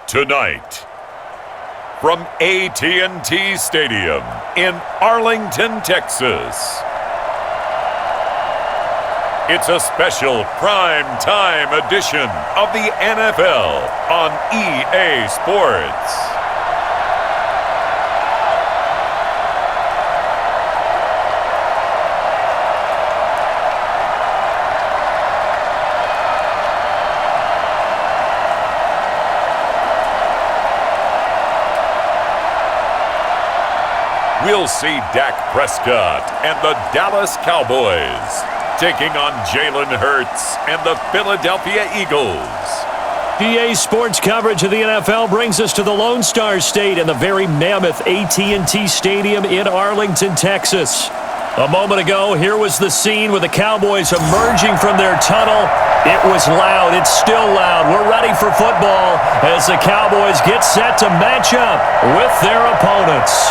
Tonight, from AT&T Stadium in Arlington, Texas, it's a special prime time edition of the NFL on EA Sports. We'll see Dak Prescott and the Dallas Cowboys taking on Jalen Hurts and the Philadelphia Eagles. EA Sports coverage of the NFL brings us to the Lone Star State and the very mammoth AT&T Stadium in Arlington, Texas. A moment ago, here was the scene with the Cowboys emerging from their tunnel. It was loud. It's still loud. We're ready for football as the Cowboys get set to match up with their opponents.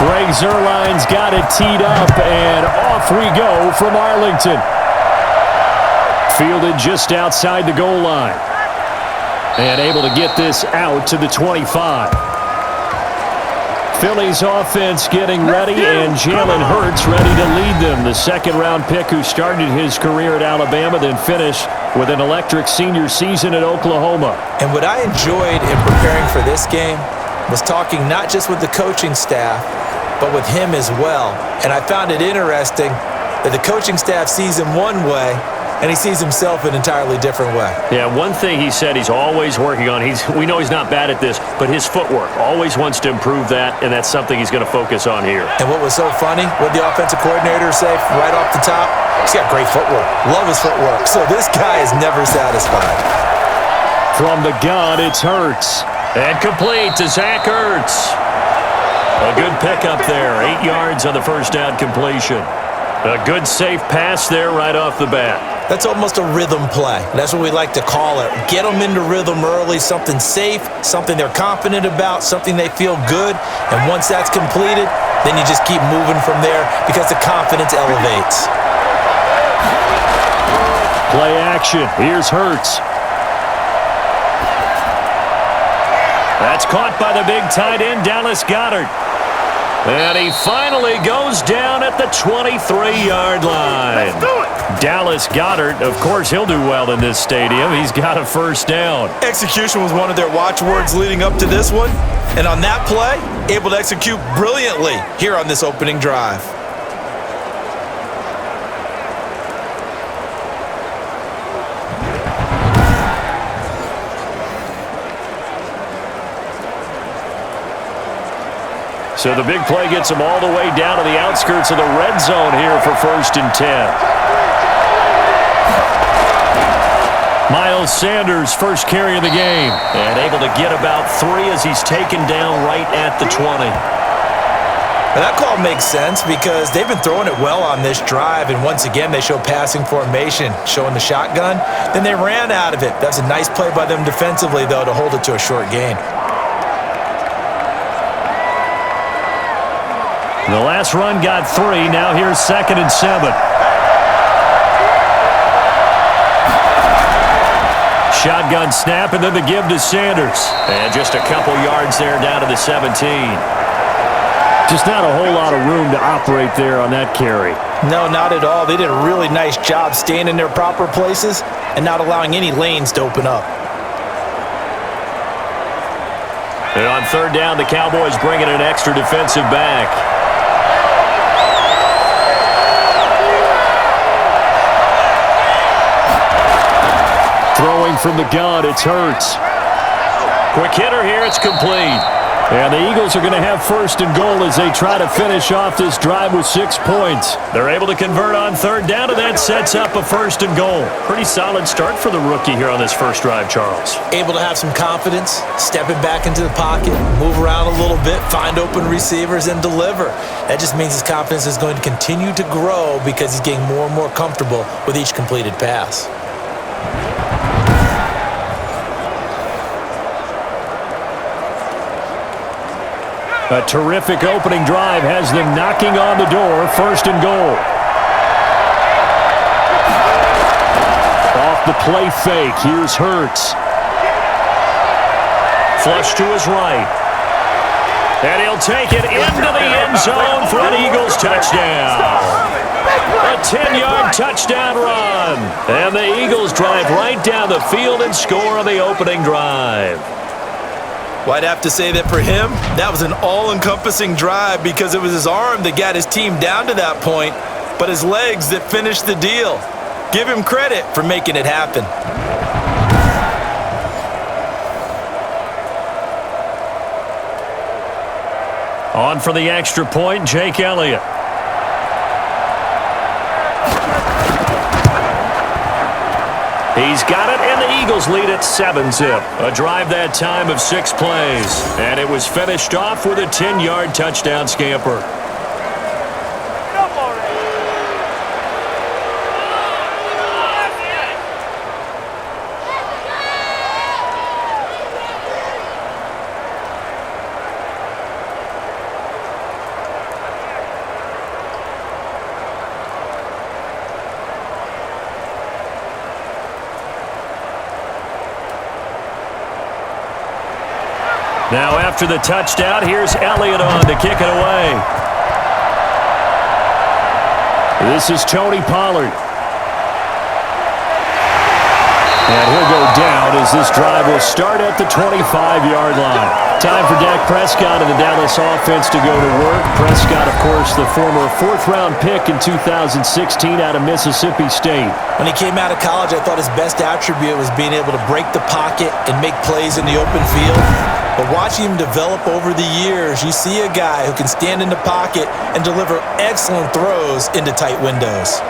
Greg Zuerlein's got it teed up, and off we go from Arlington. Fielded just outside the goal line. And able to get this out to the 25. Philly's offense getting ready, and Jalen Hurts ready to lead them. The second-round pick who started his career at Alabama, then finished with an electric senior season at Oklahoma. And what I enjoyed in preparing for this game was talking not just with the coaching staff, but with him as well. And I found it interesting that the coaching staff sees him one way, and he sees himself an entirely different way. Yeah, one thing he said he's always working on, we know he's not bad at this, but his footwork, always wants to improve that, and that's something he's going to focus on here. And what was so funny, what the offensive coordinator say right off the top, he's got great footwork. Love his footwork. So this guy is never satisfied. From the gun, it's Hurts. And complete to Zach Ertz. A good pickup there. 8 yards on the first down completion. A good safe pass there right off the bat. That's almost a rhythm play. That's what we like to call it. Get them into rhythm early, something safe, something they're confident about, something they feel good. And once that's completed, then you just keep moving from there because the confidence elevates. Play action. Here's Hurts. That's caught by the big tight end, Dallas Goedert. And he finally goes down at the 23-yard line. Let's do it. Dallas Goedert, of course, he'll do well in this stadium. He's got a first down. Execution was one of their watchwords leading up to this one. And on that play, able to execute brilliantly here on this opening drive. So the big play gets him all the way down to the outskirts of the red zone here for 1st and 10. Miles Sanders, first carry of the game. And able to get about 3 as he's taken down right at the 20. Well, that call makes sense because they've been throwing it well on this drive, and once again they show passing formation, showing the shotgun. Then they ran out of it. That's a nice play by them defensively, though, to hold it to a short gain. The last run got 3. Now here's 2nd and 7. Shotgun snap, and then the give to Sanders. And just a couple yards there down to the 17. Just not a whole lot of room to operate there on that carry. No, not at all. They did a really nice job staying in their proper places and not allowing any lanes to open up. And on 3rd down, the Cowboys bring in an extra defensive back. Throwing from the gun, it's Hurts. Quick hitter here, it's complete. And the Eagles are going to have first and goal as they try to finish off this drive with 6 points. They're able to convert on third down, and that sets up a first and goal. Pretty solid start for the rookie here on this first drive, Charles. Able to have some confidence, stepping back into the pocket, move around a little bit, find open receivers, and deliver. That just means his confidence is going to continue to grow because he's getting more and more comfortable with each completed pass. A terrific opening drive has them knocking on the door. First and goal. Off the play fake. Here's Hurts. Flush to his right. And he'll take it into the end zone for an Eagles touchdown. A 10-yard touchdown run. And the Eagles drive right down the field and score on the opening drive. Well, I'd have to say that for him, that was an all-encompassing drive because it was his arm that got his team down to that point, but his legs that finished the deal. Give him credit for making it happen. On for the extra point, Jake Elliott. He's got it, and the Eagles lead at 7-zip. A drive that time of 6 plays. And it was finished off with a 10-yard touchdown scamper. Now after the touchdown, here's Elliott on to kick it away. This is Tony Pollard. And he'll go down as this drive will start at the 25-yard line. Time for Dak Prescott and the Dallas offense to go to work. Prescott, of course, the former 4th-round pick in 2016 out of Mississippi State. When he came out of college, I thought his best attribute was being able to break the pocket and make plays in the open field. But watching him develop over the years, you see a guy who can stand in the pocket and deliver excellent throws into tight windows.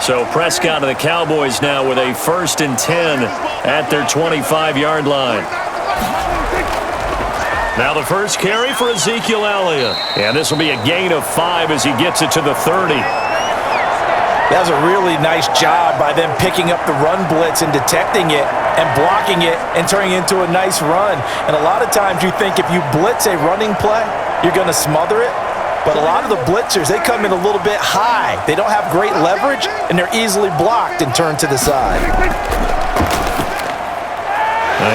So Prescott and the Cowboys now with a 1st and 10 at their 25-yard line. Now the first carry for Ezekiel Elliott. And this will be a gain of 5 as he gets it to the 30. That was a really nice job by them picking up the run blitz and detecting it and blocking it and turning it into a nice run. And a lot of times you think if you blitz a running play, you're going to smother it. But a lot of the blitzers, they come in a little bit high. They don't have great leverage, and they're easily blocked and turned to the side.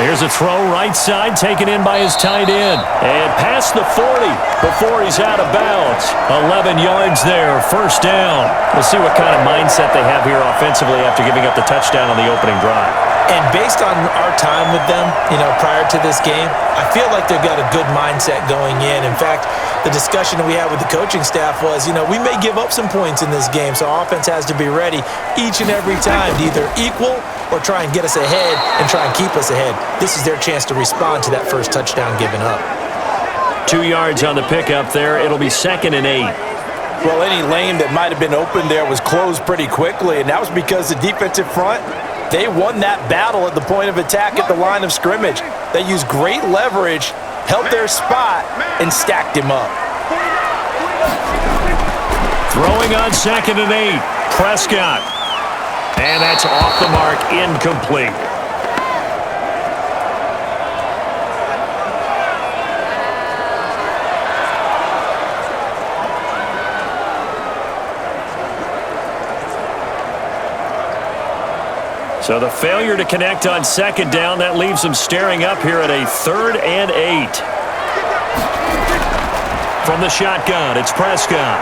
Here's a throw right side taken in by his tight end. And past the 40 before he's out of bounds. 11 yards there, first down. We'll see what kind of mindset they have here offensively after giving up the touchdown on the opening drive. And based on our time with them, prior to this game, I feel like they've got a good mindset going in. In fact, the discussion that we had with the coaching staff was, we may give up some points in this game, so our offense has to be ready each and every time to either equal or try and get us ahead and try and keep us ahead. This is their chance to respond to that first touchdown given up. 2 yards on the pickup there. It'll be 2nd and 8. Well, any lane that might have been open there was closed pretty quickly, and that was because the defensive front, they won that battle at the point of attack at the line of scrimmage. They used great leverage, held their spot, and stacked him up. Throwing on 2nd and 8. Prescott. And that's off the mark, incomplete. So the failure to connect on 2nd down, that leaves them staring up here at a 3rd and 8. From the shotgun, it's Prescott.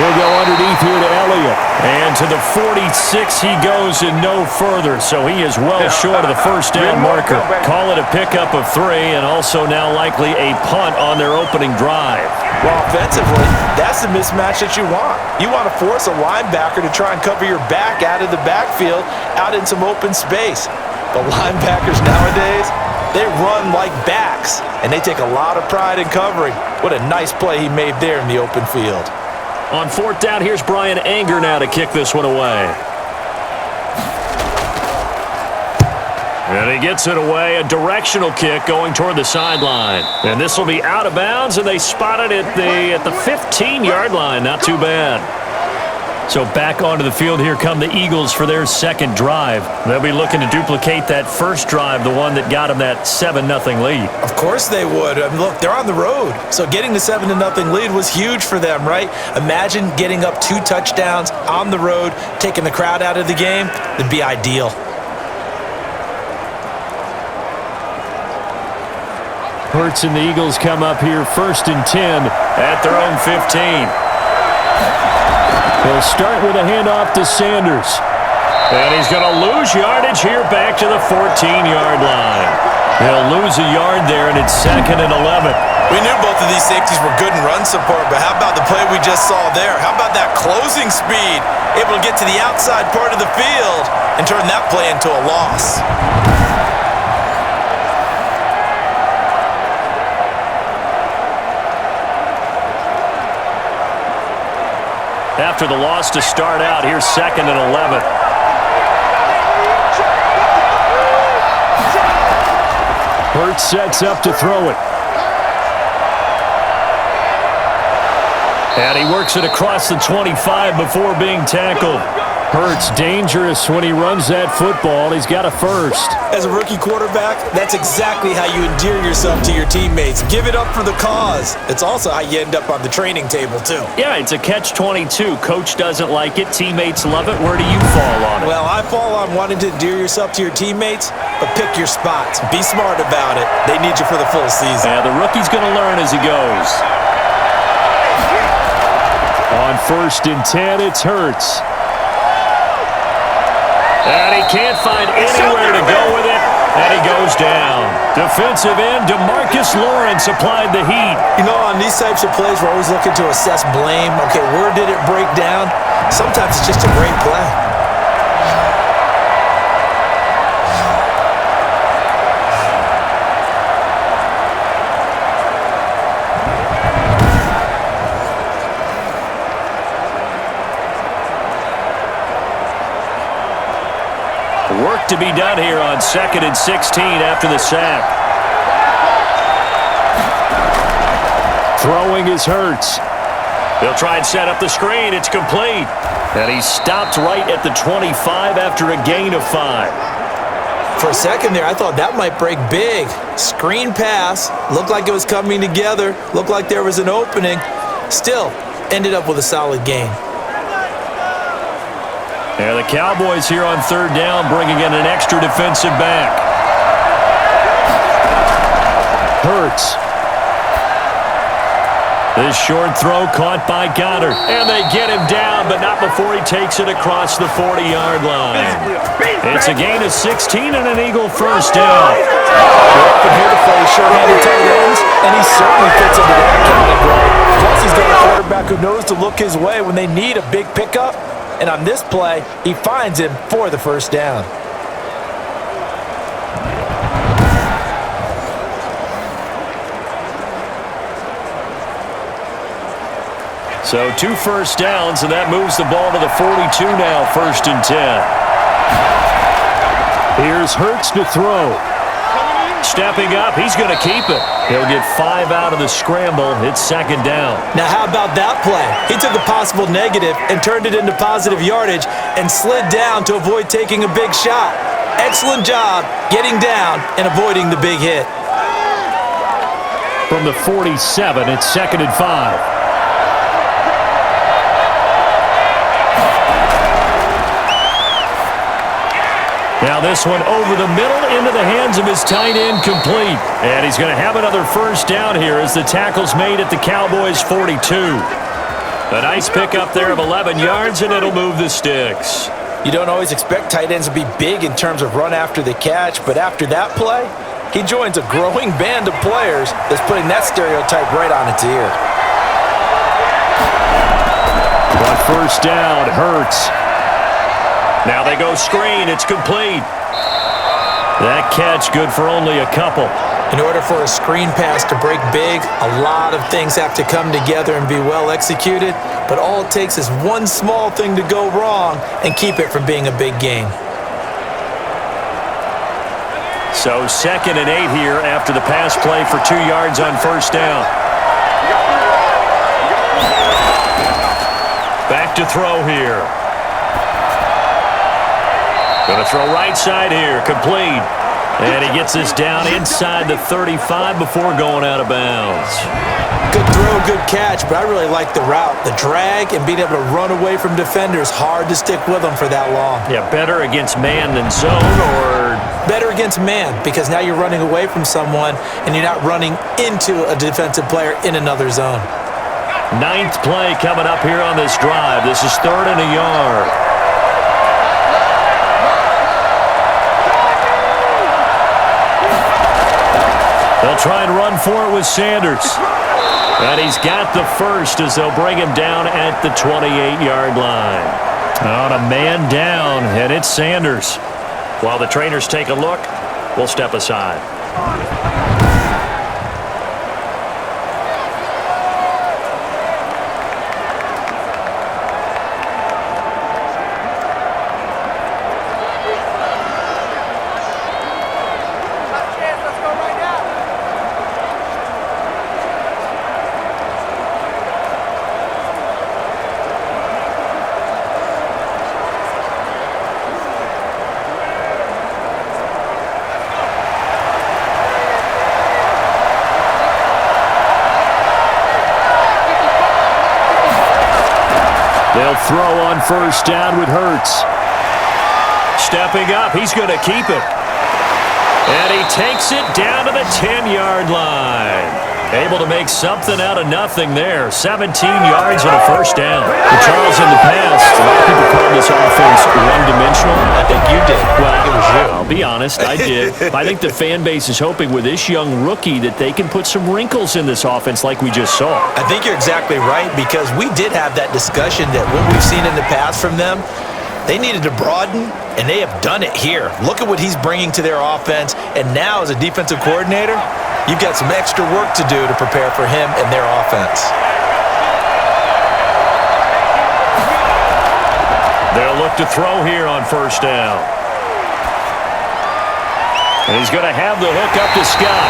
He'll go underneath here to Elliott. And to the 46 he goes and no further. So he is well short of the first down marker. Call it a pickup of 3 and also now likely a punt on their opening drive. Well, offensively, that's the mismatch that you want. You want to force a linebacker to try and cover your back out of the backfield, out in some open space. But linebackers nowadays, they run like backs, and they take a lot of pride in covering. What a nice play he made there in the open field. On 4th down, here's Brian Anger now to kick this one away. And he gets it away, a directional kick going toward the sideline. And this will be out of bounds, and they spot it at the 15-yard line. Not too bad. So back onto the field, here come the Eagles for their second drive. They'll be looking to duplicate that first drive, the one that got them that 7-0 lead. Of course they would. I mean, look, they're on the road. So getting the 7-0 lead was huge for them, right? Imagine getting up 2 touchdowns on the road, taking the crowd out of the game. It'd be ideal. Hurts and the Eagles come up here 1st and 10 at their own 15. He'll start with a handoff to Sanders. And he's going to lose yardage here back to the 14-yard line. He'll lose a yard there, and it's 2nd and 11. We knew both of these safeties were good in run support, but how about the play we just saw there? How about that closing speed? Able to get to the outside part of the field and turn that play into a loss. After the loss to start out, here's 2nd and 11. Hurts sets up to throw it. And he works it across the 25 before being tackled. Hurts dangerous when he runs that football. He's got a first. As a rookie quarterback, that's exactly how you endear yourself to your teammates. Give it up for the cause. It's also how you end up on the training table, too. Yeah, it's a catch-22. Coach doesn't like it. Teammates love it. Where do you fall on it? Well, I fall on wanting to endear yourself to your teammates, but pick your spots. Be smart about it. They need you for the full season. Yeah, the rookie's going to learn as he goes. On 1st and 10, it's Hurts. And he can't find anywhere to go with it, and he goes down. Defensive end DeMarcus Lawrence applied the heat. You know, on these types of plays, we're always looking to assess blame. Okay, where did it break down? Sometimes it's just a great play. Work to be done here on 2nd and 16 after the sack. Throwing is Hurts. They'll try and set up the screen. It's complete. And he stopped right at the 25 after a gain of 5. For a second there, I thought that might break big. Screen pass. Looked like it was coming together. Looked like there was an opening. Still, ended up with a solid gain. And the Cowboys here on 3rd down, bringing in an extra defensive back. Hurts. This short throw caught by Goddard. And they get him down, but not before he takes it across the 40-yard line. It's a gain of 16 and an Eagle first down. From here to play short-handed tight ends, and he certainly fits into that category. Plus, he's got a quarterback who knows to look his way when they need a big pickup. And on this play, he finds him for the first down. So 2 first downs, and that moves the ball to the 42 now, 1st and 10. Here's Hurts to throw. Stepping up, he's going to keep it. He'll get 5 out of the scramble. It's 2nd down. Now, how about that play? He took a possible negative and turned it into positive yardage and slid down to avoid taking a big shot. Excellent job getting down and avoiding the big hit. From the 47, it's 2nd and 5. Now this one over the middle into the hands of his tight end, complete. And he's going to have another first down here as the tackle's made at the Cowboys' 42. A nice pickup there of 11 yards, and it'll move the sticks. You don't always expect tight ends to be big in terms of run after the catch, but after that play, he joins a growing band of players that's putting that stereotype right on its ear. But first down, Hurts. Now they go screen. It's complete. That catch good for only a couple. In order for a screen pass to break big, a lot of things have to come together and be well executed, but all it takes is one small thing to go wrong and keep it from being a big gain. So 2nd and 8 here after the pass play for 2 yards on first down. Back to throw here. Going to throw right side here, complete. And he gets this down inside the 35 before going out of bounds. Good throw, good catch, but I really like the route. The drag and being able to run away from defenders, hard to stick with them for that long. Yeah, better against man than zone, or? Better against man, because now you're running away from someone and you're not running into a defensive player in another zone. 9th play coming up here on this drive. This is 3rd and a yard. They'll try and run for it with Sanders. And he's got the first as they'll bring him down at the 28-yard line. On a man down, and it's Sanders. While the trainers take a look, we'll step aside. They'll throw on first down with Hurts. Stepping up, he's going to keep it. And he takes it down to the 10-yard line. Able to make something out of nothing there. 17 yards and a first down. But Charles, in the past, a lot of people call this offense one-dimensional. I think you did. Well, it was you. I'll be honest, I did. I think the fan base is hoping with this young rookie that they can put some wrinkles in this offense like we just saw. I think you're exactly right, because we did have that discussion that what we've seen in the past from them, they needed to broaden, and they have done it here. Look at what he's bringing to their offense, and now as a defensive coordinator, you've got some extra work to do to prepare for him and their offense. They'll look to throw here on first down. And he's going to have the hook up to Scott.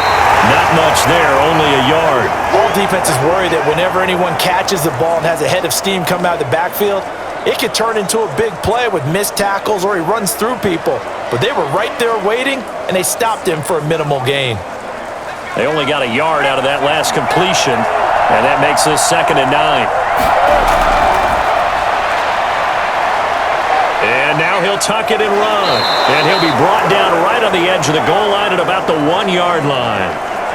Not much there, only a yard. All defenses worry that whenever anyone catches the ball and has a head of steam come out of the backfield, it could turn into a big play with missed tackles or he runs through people. But they were right there waiting, and they stopped him for a minimal gain. They only got a yard out of that last completion, and that makes this 2nd and 9. And now he'll tuck it and run. And he'll be brought down right on the edge of the goal line at about the 1-yard line.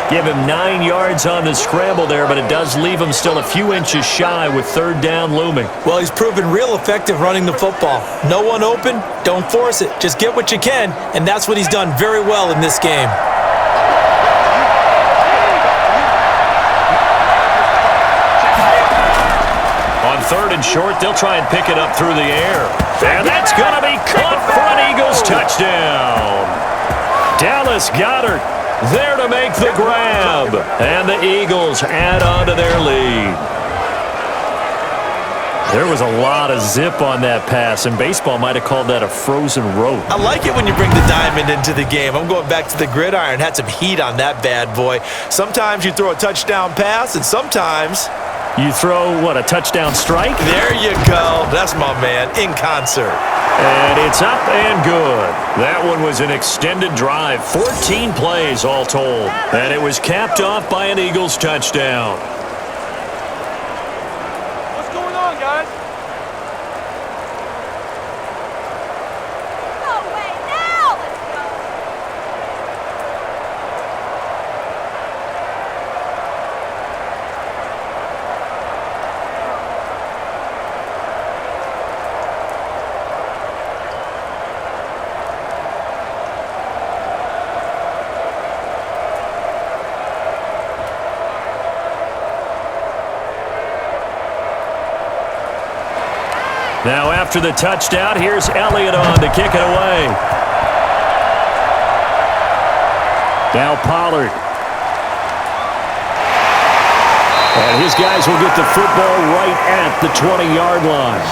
Give him 9 yards on the scramble there, but it does leave him still a few inches shy with 3rd down looming. Well, he's proven real effective running the football. No one open, don't force it. Just get what you can, and that's what he's done very well in this game. On 3rd and short, they'll try and pick it up through the air. And that's going to be caught for an Eagles touchdown. Dallas Goedert there to make the grab. And the Eagles add on to their lead. There was a lot of zip on that pass, and baseball might have called that a frozen rope. I like it when you bring the diamond into the game. I'm going back to the gridiron. Had some heat on that bad boy. Sometimes you throw a touchdown pass, and sometimes you throw, what, a touchdown strike? There you go. That's my man, in concert. And it's up and good. That one was an extended drive, 14 plays all told. And it was capped off by an Eagles touchdown. What's going on, guys? No way, now let's go. Now after the touchdown, here's Elliott on to kick it away. Now Pollard. And his guys will get the football right at the 20-yard line.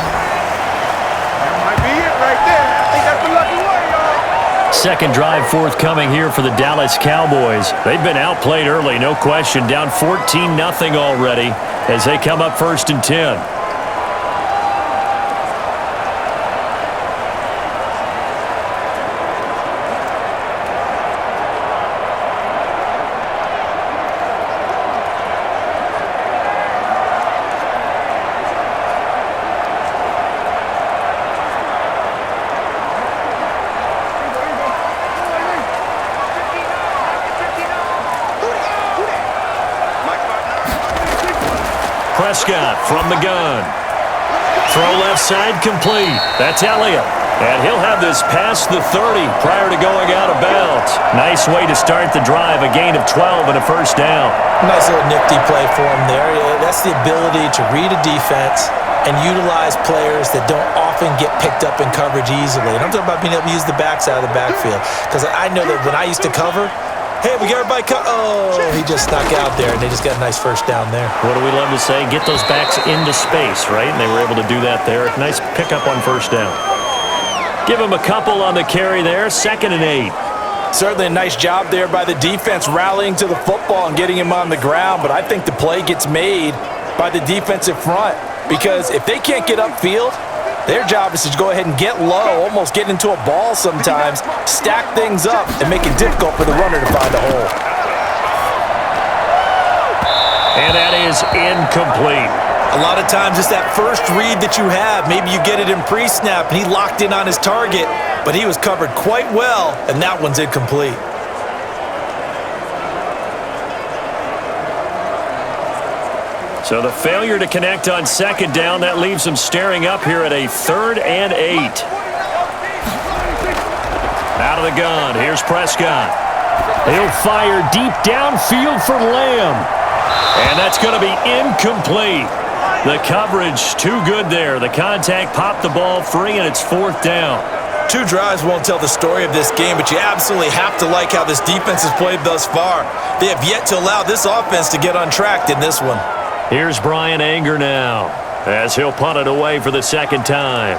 That might be it right there. I think that's the lucky one, y'all. Second drive forthcoming here for the Dallas Cowboys. They've been outplayed early, no question. Down 14-0 already as they come up 1st and 10. Prescott from the gun. Throw left side complete. That's Elliott. And he'll have this past the 30 prior to going out of bounds. Nice way to start the drive. A gain of 12 and a first down. Nice little nifty play for him there. That's the ability to read a defense and utilize players that don't often get picked up in coverage easily. And I'm talking about being able to use the backs out of the backfield. Because I know that when I used to cover, hey, we got everybody oh, he just snuck out there, and they just got a nice first down there. What do we love to say? Get those backs into space, right? And they were able to do that there. Nice pickup on first down. Give him a couple on the carry there. 2nd and 8. Certainly a nice job there by the defense rallying to the football and getting him on the ground, but I think the play gets made by the defensive front because if they can't get upfield, their job is to go ahead and get low, almost get into a ball sometimes, stack things up, and make it difficult for the runner to find a hole. And that is incomplete. A lot of times it's that first read that you have. Maybe you get it in pre-snap, and he locked in on his target, but he was covered quite well, and that one's incomplete. So the failure to connect on 2nd down, that leaves them staring up here at a 3rd and 8. Out of the gun, here's Prescott. He'll fire deep downfield for Lamb. And that's going to be incomplete. The coverage too good there. The contact popped the ball free, and it's 4th down. 2 drives won't tell the story of this game, but you absolutely have to like how this defense has played thus far. They have yet to allow this offense to get untracked in this one. Here's Brian Anger now as he'll punt it away for the 2nd time.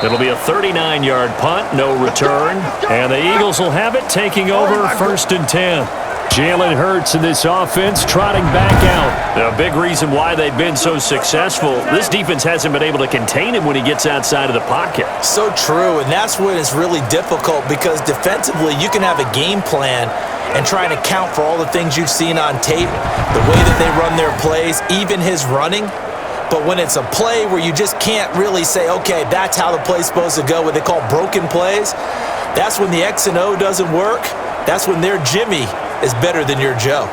It'll be a 39-yard punt, no return. And the Eagles will have it, taking over 1st and 10. Jalen Hurts in this offense trotting back out. A big reason why they've been so successful. This defense hasn't been able to contain him when he gets outside of the pocket. So true, and that's when it's really difficult because defensively you can have a game plan and trying to count for all the things you've seen on tape, the way that they run their plays, even his running. But when it's a play where you just can't really say, okay, that's how the play's supposed to go, what they call broken plays, that's when the X and O doesn't work. That's when their Jimmy is better than your Joe.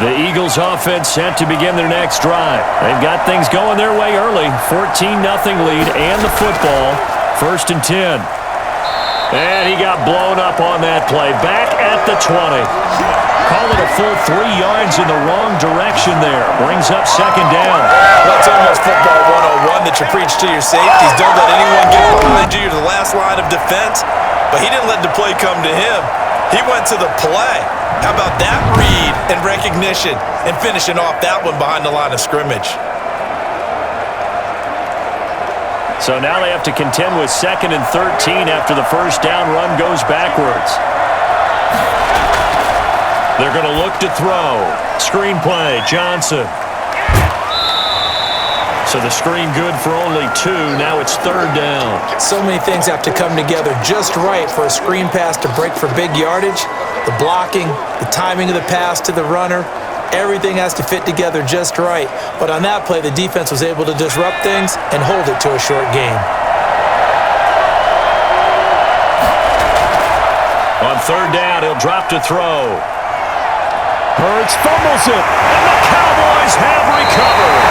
The Eagles offense set to begin their next drive. They've got things going their way early. 14-0 lead and the football. 1st and 10. And he got blown up on that play. Back at the 20. Call it a full 3 yards in the wrong direction there. Brings up 2nd down. Well, it's almost football 101 that you preach to your safeties. Don't let anyone get behind you. You're the last line of defense. But he didn't let the play come to him. He went to the play. How about that read and recognition and finishing off that one behind the line of scrimmage? So now they have to contend with 2nd and 13 after the first down run goes backwards. They're going to look to throw. Screen play, Johnson. So the screen good for only 2. Now it's 3rd down. So many things have to come together just right for a screen pass to break for big yardage. The blocking, the timing of the pass to the runner, everything has to fit together just right. But on that play, the defense was able to disrupt things and hold it to a short game. On 3rd down, he'll drop to throw. Hurts fumbles it, and the Cowboys have recovered.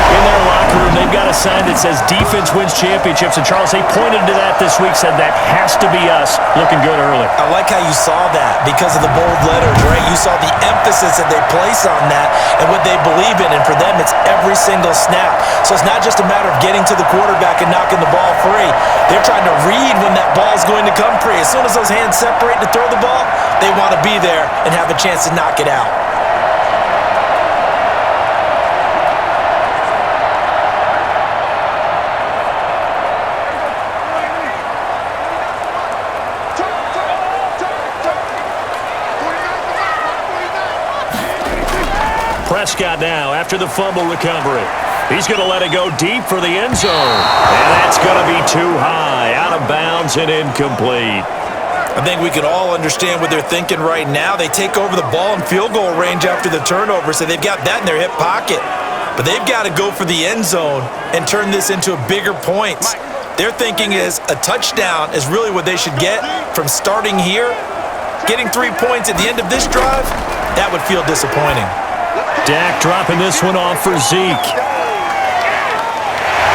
In their locker room, they've got a sign that says defense wins championships. And, Charles, they pointed to that this week, said that has to be us. Looking good early. I like how you saw that because of the bold letters, right? You saw the emphasis that they place on that and what they believe in. And for them, it's every single snap. So it's not just a matter of getting to the quarterback and knocking the ball free. They're trying to read when that ball's going to come free. As soon as those hands separate to throw the ball, they want to be there and have a chance to knock it out. Prescott now after the fumble recovery. He's going to let it go deep for the end zone. And that's going to be too high, out of bounds and incomplete. I think we can all understand what they're thinking right now. They take over the ball in field goal range after the turnover, so they've got that in their hip pocket. But they've got to go for the end zone and turn this into a bigger points. Their thinking is a touchdown is really what they should get from starting here. Getting 3 points at the end of this drive, that would feel disappointing. Dak dropping this one off for Zeke.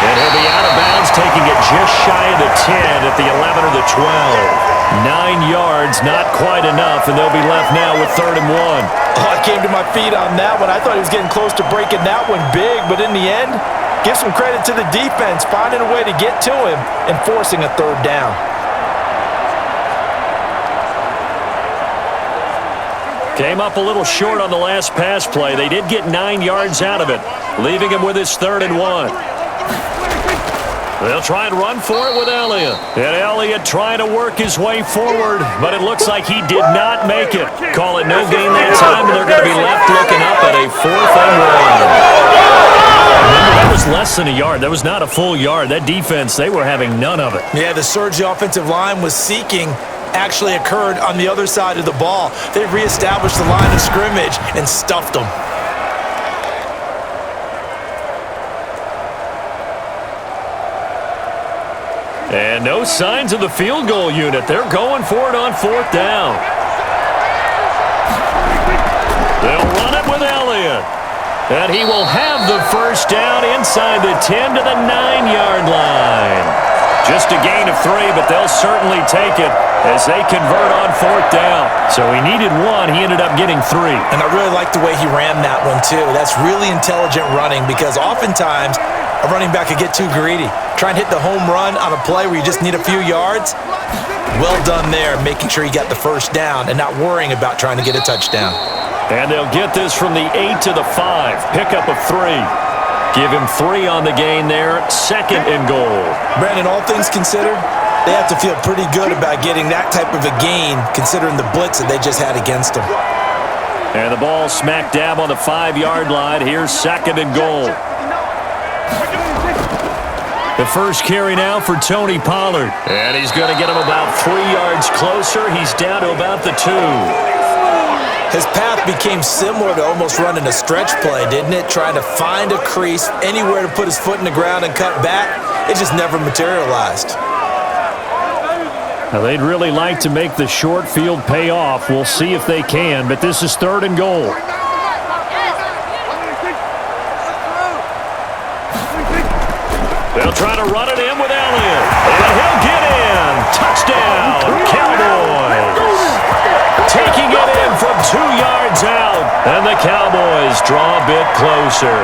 And he'll be out of bounds, taking it just shy of the 10 at the 11 or the 12. 9 yards, not quite enough, and they'll be left now with 3rd and 1. Oh, I came to my feet on that one. I thought he was getting close to breaking that one big, but in the end, give some credit to the defense, finding a way to get to him and forcing a 3rd down. Came up a little short on the last pass play. They did get 9 yards out of it, leaving him with his 3rd and 1. They'll try and run for it with Elliott. And Elliott trying to work his way forward, but it looks like he did not make it. Call it no gain that time, and they're going to be left looking up at a 4th and 1. Remember, that was less than a yard. That was not a full yard. That defense, they were having none of it. Yeah, the surge the offensive line was seeking actually occurred on the other side of the ball. They reestablished the line of scrimmage and stuffed them. And no signs of the field goal unit. They're going for it on 4th down. They'll run it with Elliott. And he will have the 1st down inside the 10 to the 9-yard line. Just a gain of 3, but they'll certainly take it as they convert on 4th down. So he needed 1. He ended up getting 3. And I really like the way he ran that one, too. That's really intelligent running because oftentimes a running back could get too greedy. Try and hit the home run on a play where you just need a few yards. Well done there, making sure you got the 1st down and not worrying about trying to get a touchdown. And they'll get this from the 8 to the 5. Pickup of 3. Give him 3 on the gain there. 2nd and goal. Brandon, all things considered, they have to feel pretty good about getting that type of a gain considering the blitz that they just had against them. And the ball smack dab on the 5-yard line. Here's 2nd and goal. The first carry now for Tony Pollard. And he's going to get him about 3 yards closer. He's down to about the 2. His path became similar to almost running a stretch play, didn't it? Trying to find a crease, anywhere to put his foot in the ground and cut back. It just never materialized. Now, they'd really like to make the short field pay off. We'll see if they can, but this is 3rd and goal. They'll try to run it in with Elliott. And he'll get in. Touchdown, Cowboys. Taking it in from 2 yards out. And the Cowboys draw a bit closer.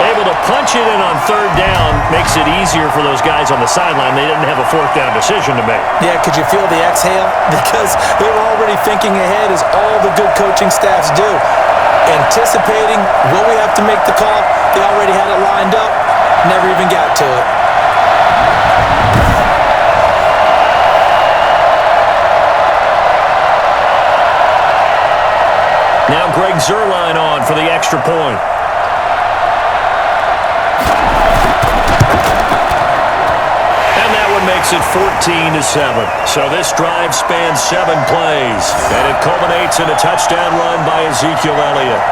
Able to punch it in on 3rd down makes it easier for those guys on the sideline. They didn't have a 4th down decision to make. Yeah, could you feel the exhale? Because they were already thinking ahead as all the good coaching staffs do. Anticipating, will we have to make the call? They already had it lined up. Never even got to it. Now Greg Zuerlein on for the extra point. And that one makes it 14-7. So this drive spans 7 plays. And it culminates in a touchdown run by Ezekiel Elliott.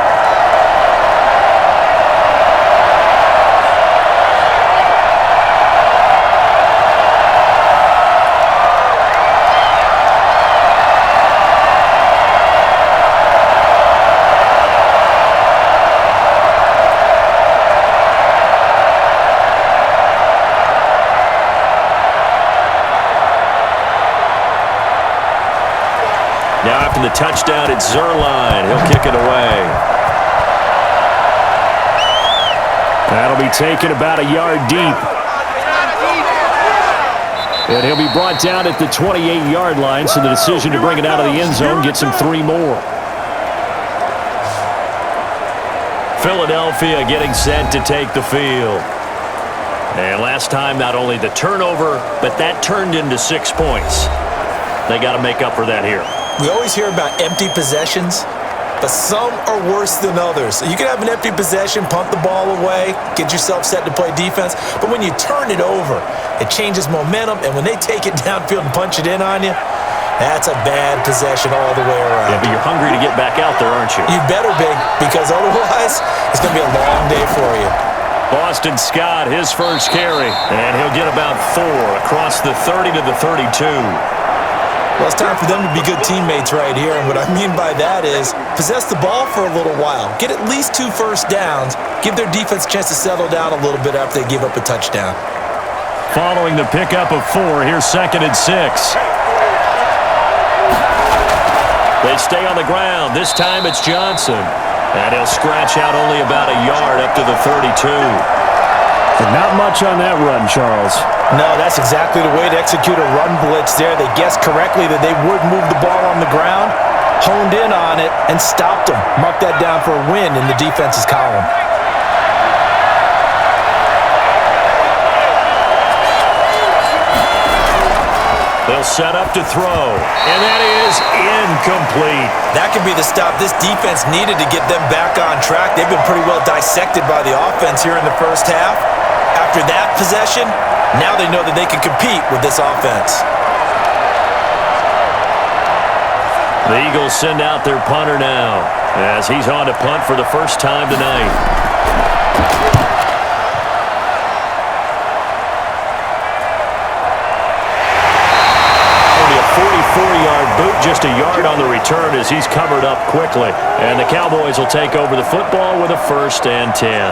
after the touchdown, it's Zerline. He'll kick it away. That'll be taken about a yard deep. And he'll be brought down at the 28-yard line, so the decision to bring it out of the end zone gets him 3 more. Philadelphia getting set to take the field. And last time, not only the turnover, but that turned into 6 points. They got to make up for that here. We always hear about empty possessions, but some are worse than others. So you can have an empty possession, punt the ball away, get yourself set to play defense, but when you turn it over, it changes momentum, and when they take it downfield and punch it in on you, that's a bad possession all the way around. Yeah, but you're hungry to get back out there, aren't you? You better be, because otherwise, it's going to be a long day for you. Boston Scott, his first carry, and he'll get about 4 across the 30 to the 32. Well, it's time for them to be good teammates right here, and what I mean by that is possess the ball for a little while, get at least 2 first downs, give their defense a chance to settle down a little bit after they give up a touchdown. Following the pickup of 4, here's 2nd and 6. They stay on the ground. This time it's Johnson. And he'll scratch out only about a yard up to the 32. But not much on that run, Charles. No, that's exactly the way to execute a run blitz there. They guessed correctly that they would move the ball on the ground, honed in on it, and stopped them. Mark that down for a win in the defense's column. They'll set up to throw, and that is incomplete. That could be the stop this defense needed to get them back on track. They've been pretty well dissected by the offense here in the first half. After that possession, now they know that they can compete with this offense. The Eagles send out their punter now, as he's on to punt for the first time tonight. Only a 44-yard boot, just a yard on the return as he's covered up quickly. And the Cowboys will take over the football with a 1st and 10.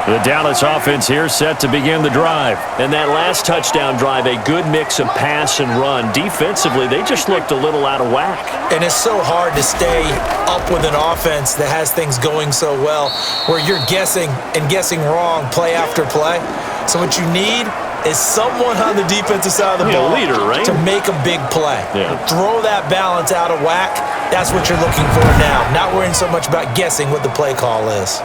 The Dallas offense here set to begin the drive. And that last touchdown drive, a good mix of pass and run. Defensively, they just looked a little out of whack. And it's so hard to stay up with an offense that has things going so well, where you're guessing and guessing wrong play after play. So what you need is someone on the defensive side of the ball leader, right? to make a big play. Yeah. Throw that balance out of whack. That's what you're looking for now. Not worrying so much about guessing what the play call is.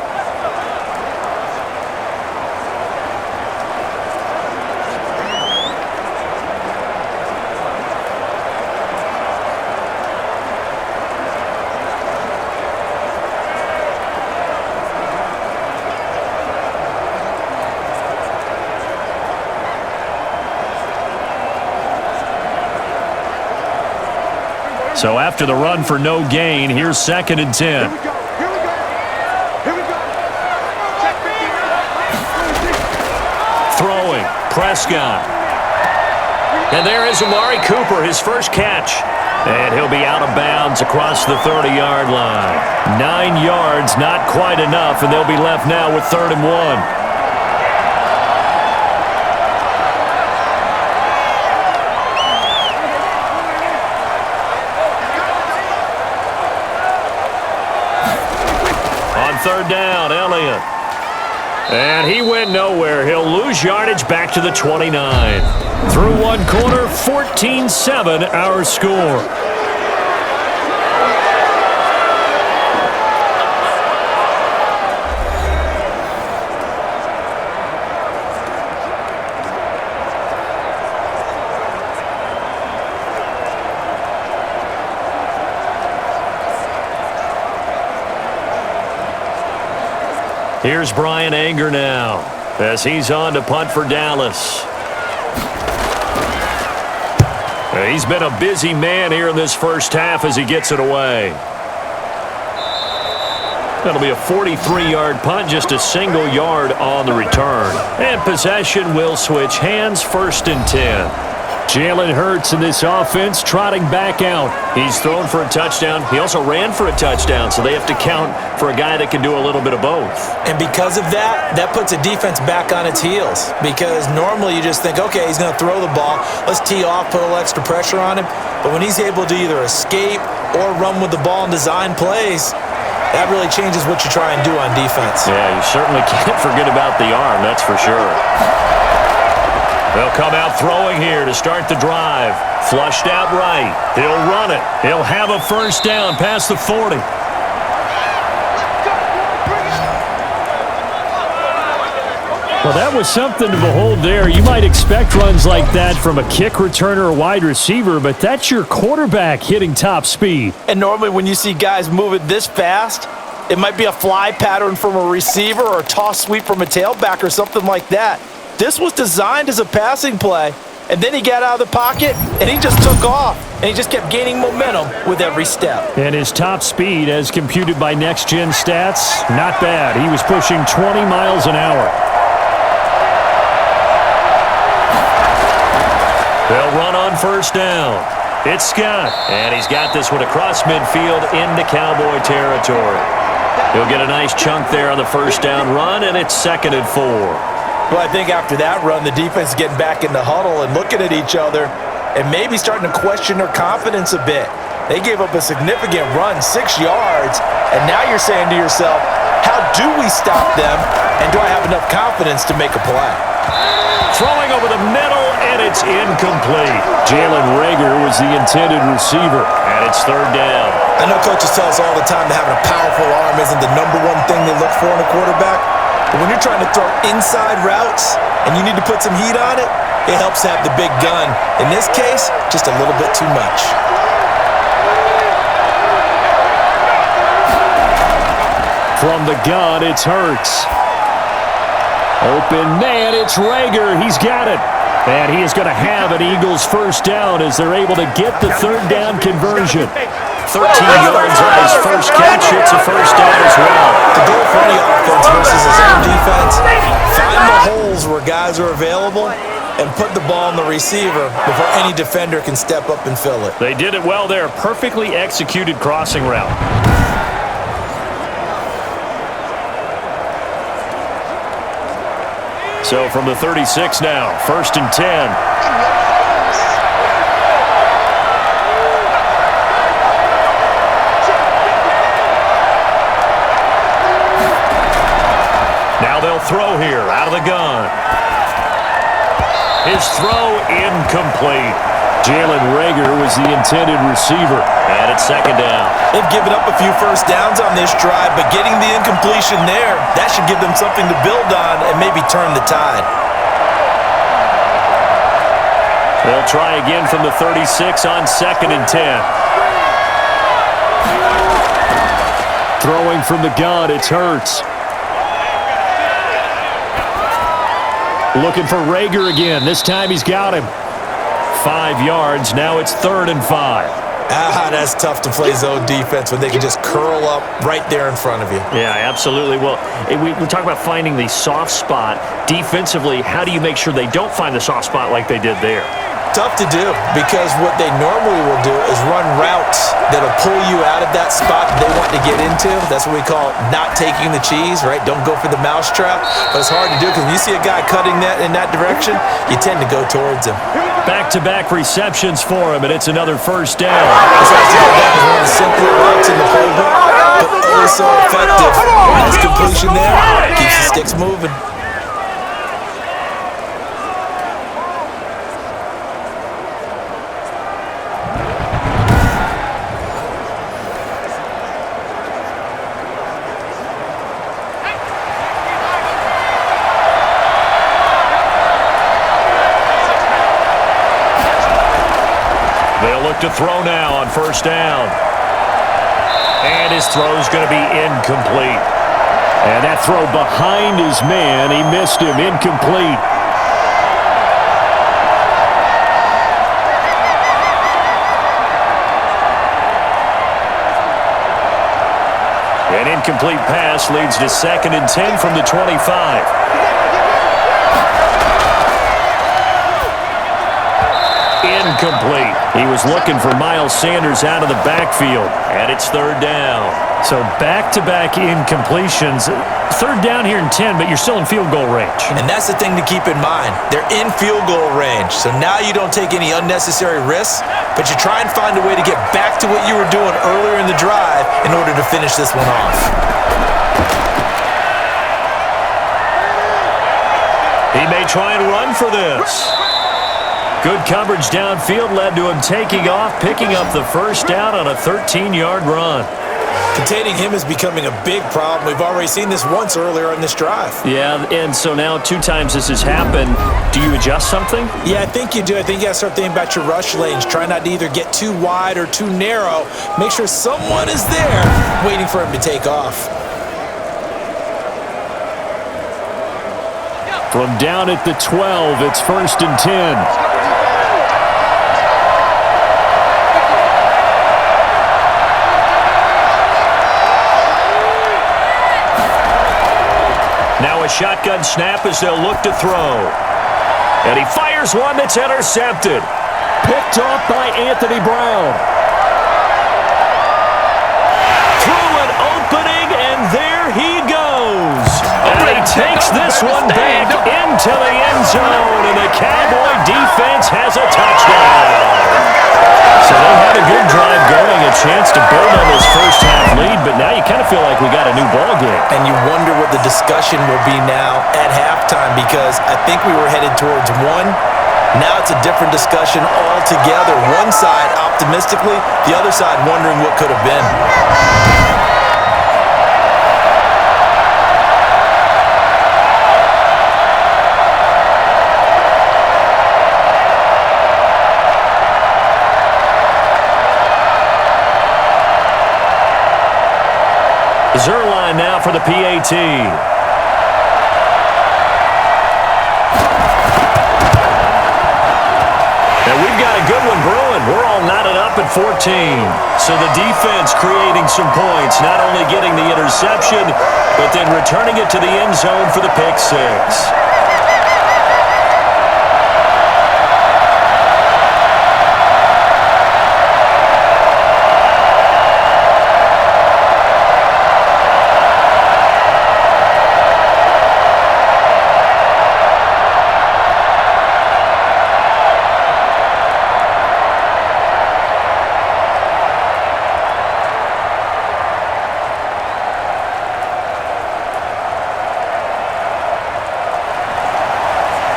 So after the run for no gain, here's 2nd and 10. Here we go. Here we go. Check 59. Throwing, Prescott. And there is Amari Cooper, his first catch. And he'll be out of bounds across the 30-yard line. 9 yards, not quite enough, and they'll be left now with 3rd and 1. On 3rd down, Elliott. And he went nowhere. He'll lose yardage back to the 29. Through one quarter, 14-7 our score. Here's Brian Anger now as he's on to punt for Dallas. He's been a busy man here in this first half as he gets it away. That'll be a 43-yard punt, just a single yard on the return. And possession will switch hands, 1st and 10. Jalen Hurts in this offense trotting back out. He's thrown for a touchdown. He also ran for a touchdown, so they have to count for a guy that can do a little bit of both. And because of that, that puts a defense back on its heels. Because normally you just think, okay, he's going to throw the ball. Let's tee off, put a little extra pressure on him. But when he's able to either escape or run with the ball and design plays, that really changes what you try and do on defense. Yeah, you certainly can't forget about the arm, that's for sure. They'll come out throwing here to start the drive. Flushed out right. He'll run it. He'll have a first down past the 40. Well, that was something to behold there. You might expect runs like that from a kick returner or wide receiver, but that's your quarterback hitting top speed. And normally when you see guys move it this fast, it might be a fly pattern from a receiver or a toss sweep from a tailback or something like that. This was designed as a passing play, and then he got out of the pocket, and he just took off, and he just kept gaining momentum with every step. And his top speed, as computed by Next Gen Stats, not bad. He was pushing 20 miles an hour. They'll run on first down. It's Scott, and he's got this one across midfield into Cowboy territory. He'll get a nice chunk there on the first down run, and it's 2nd and 4. Well, I think after that run, the defense is getting back in the huddle and looking at each other and maybe starting to question their confidence a bit. They gave up a significant run, 6 yards, and now you're saying to yourself, how do we stop them, and do I have enough confidence to make a play? Throwing over the middle, and it's incomplete. Jalen Reagor was the intended receiver, and it's 3rd down. I know coaches tell us all the time that having a powerful arm isn't the #1 thing they look for in a quarterback. But when you're trying to throw inside routes and you need to put some heat on it, it helps to have the big gun. In this case, just a little bit too much. From the gun, it's Hurts. Open man, it's Reagor. He's got it. And he is going to have an Eagles first down as they're able to get the 3rd down conversion. 13 yards on his first catch. It's a first down as well. To go for any offense versus his own defense, find the holes where guys are available and put the ball on the receiver before any defender can step up and fill it. They did it well there. Perfectly executed crossing route. So from the 36 now, 1st and 10. Now they'll throw here out of the gun. His throw incomplete. Jalen Reagor was the intended receiver. And it's 2nd down. They've given up a few first downs on this drive, but getting the incompletion there, that should give them something to build on and maybe turn the tide. They'll try again from the 36 on 2nd and 10. Throwing from the gun, it's Hurts. Looking for Reagor again. This time he's got him. 5 yards. Now it's 3rd and 5. That's tough to play zone defense when they can just curl up right there in front of you. Yeah, absolutely. Well, we talk about finding the soft spot. Defensively, how do you make sure they don't find the soft spot like they did there? Tough to do because what they normally will do is run routes that'll pull you out of that spot that they want to get into. That's what we call not taking the cheese, right? Don't go for the mousetrap. But it's hard to do because when you see a guy cutting that in that direction, you tend to go towards him. Back-to-back receptions for him, and it's another first down. This idea that is one of the simpler routes in the playbook, but oh so effective. Nice completion there. Keeps the sticks moving. To throw now on first down. And his throw's going to be incomplete. And that throw behind his man, he missed him, incomplete. An incomplete pass leads to 2nd and 10 from the 25. incomplete. He was looking for Miles Sanders out of the backfield, and it's third down. So back-to-back incompletions. Third down here in 10, but you're still in field goal range. And that's the thing to keep in mind. They're in field goal range. So now you don't take any unnecessary risks, but you try and find a way to get back to what you were doing earlier in the drive in order to finish this one off. He may try and run for this. Good coverage downfield led to him taking off, picking up the first down on a 13-yard run. Containing him is becoming a big problem. We've already seen this once earlier on this drive. Yeah, and so now 2 times this has happened. Do you adjust something? Yeah, I think you do. I think you got to start thinking about your rush lanes. Try not to either get too wide or too narrow. Make sure someone is there waiting for him to take off. From down at the 12, it's 1st and 10. Now a shotgun snap as they'll look to throw. And he fires one that's intercepted. Picked off by Anthony Brown. Through an opening, and there he goes. And he takes this one back into the end zone, and the Cowboy defense has a touchdown. So they had a good drive going, a chance to build on this first-half lead, but now you kind of feel like we got a new ball game. And you wonder what the discussion will be now at halftime, because I think we were headed towards one. Now it's a different discussion altogether. One side optimistically, the other side wondering what could have been. Zerline now for the PAT. And we've got a good one brewing. We're all knotted up at 14. So the defense creating some points, not only getting the interception, but then returning it to the end zone for the pick six.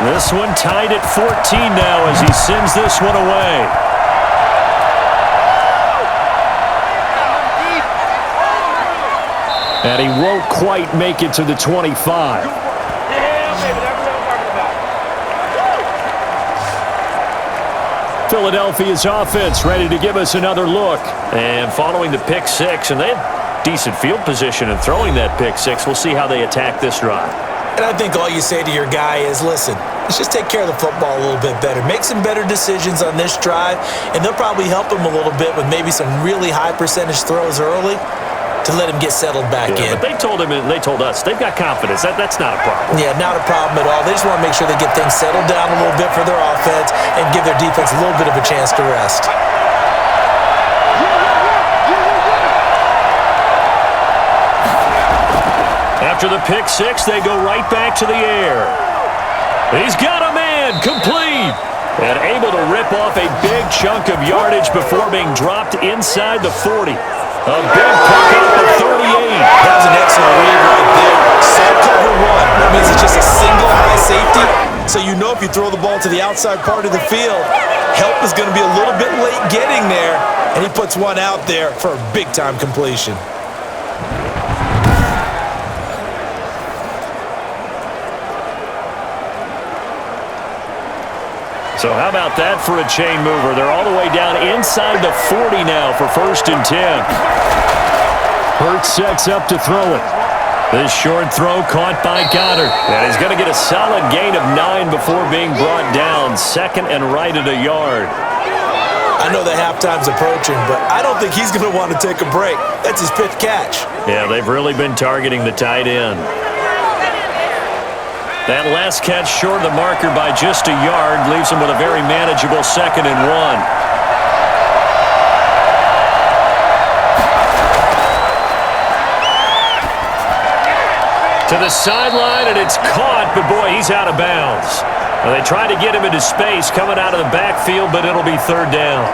This one tied at 14 now as he sends this one away. And he won't quite make it to the 25. Philadelphia's offense ready to give us another look. And following the pick six, and they had decent field position in throwing that pick six. We'll see how they attack this drive. And I think all you say to your guy is, listen, let's just take care of the football a little bit better. Make some better decisions on this drive, and they'll probably help him a little bit with maybe some really high percentage throws early to let him get settled back in. But they told him and they told us they've got confidence. That's not a problem. Yeah, not a problem at all. They just want to make sure they get things settled down a little bit for their offense and give their defense a little bit of a chance to rest. After the pick six, they go right back to the air. He's got a man, complete, and able to rip off a big chunk of yardage before being dropped inside the 40. A big pickup of 38. That was an excellent read right there. Saw cover one. That means it's just a single high safety. So you know if you throw the ball to the outside part of the field, help is going to be a little bit late getting there, and he puts one out there for a big-time completion. So how about that for a chain mover? They're all the way down inside the 40 now for 1st and 10. Hurts sets up to throw it. This short throw caught by Goddard. And he's going to get a solid gain of 9 before being brought down. 2nd and right at a yard. I know the halftime's approaching, but I don't think he's going to want to take a break. That's his 5th catch. Yeah, they've really been targeting the tight end. That last catch short of the marker by just a yard leaves him with a very manageable 2nd and 1. To the sideline, and it's caught, but boy, he's out of bounds. Well, they tried to get him into space coming out of the backfield, but it'll be 3rd down.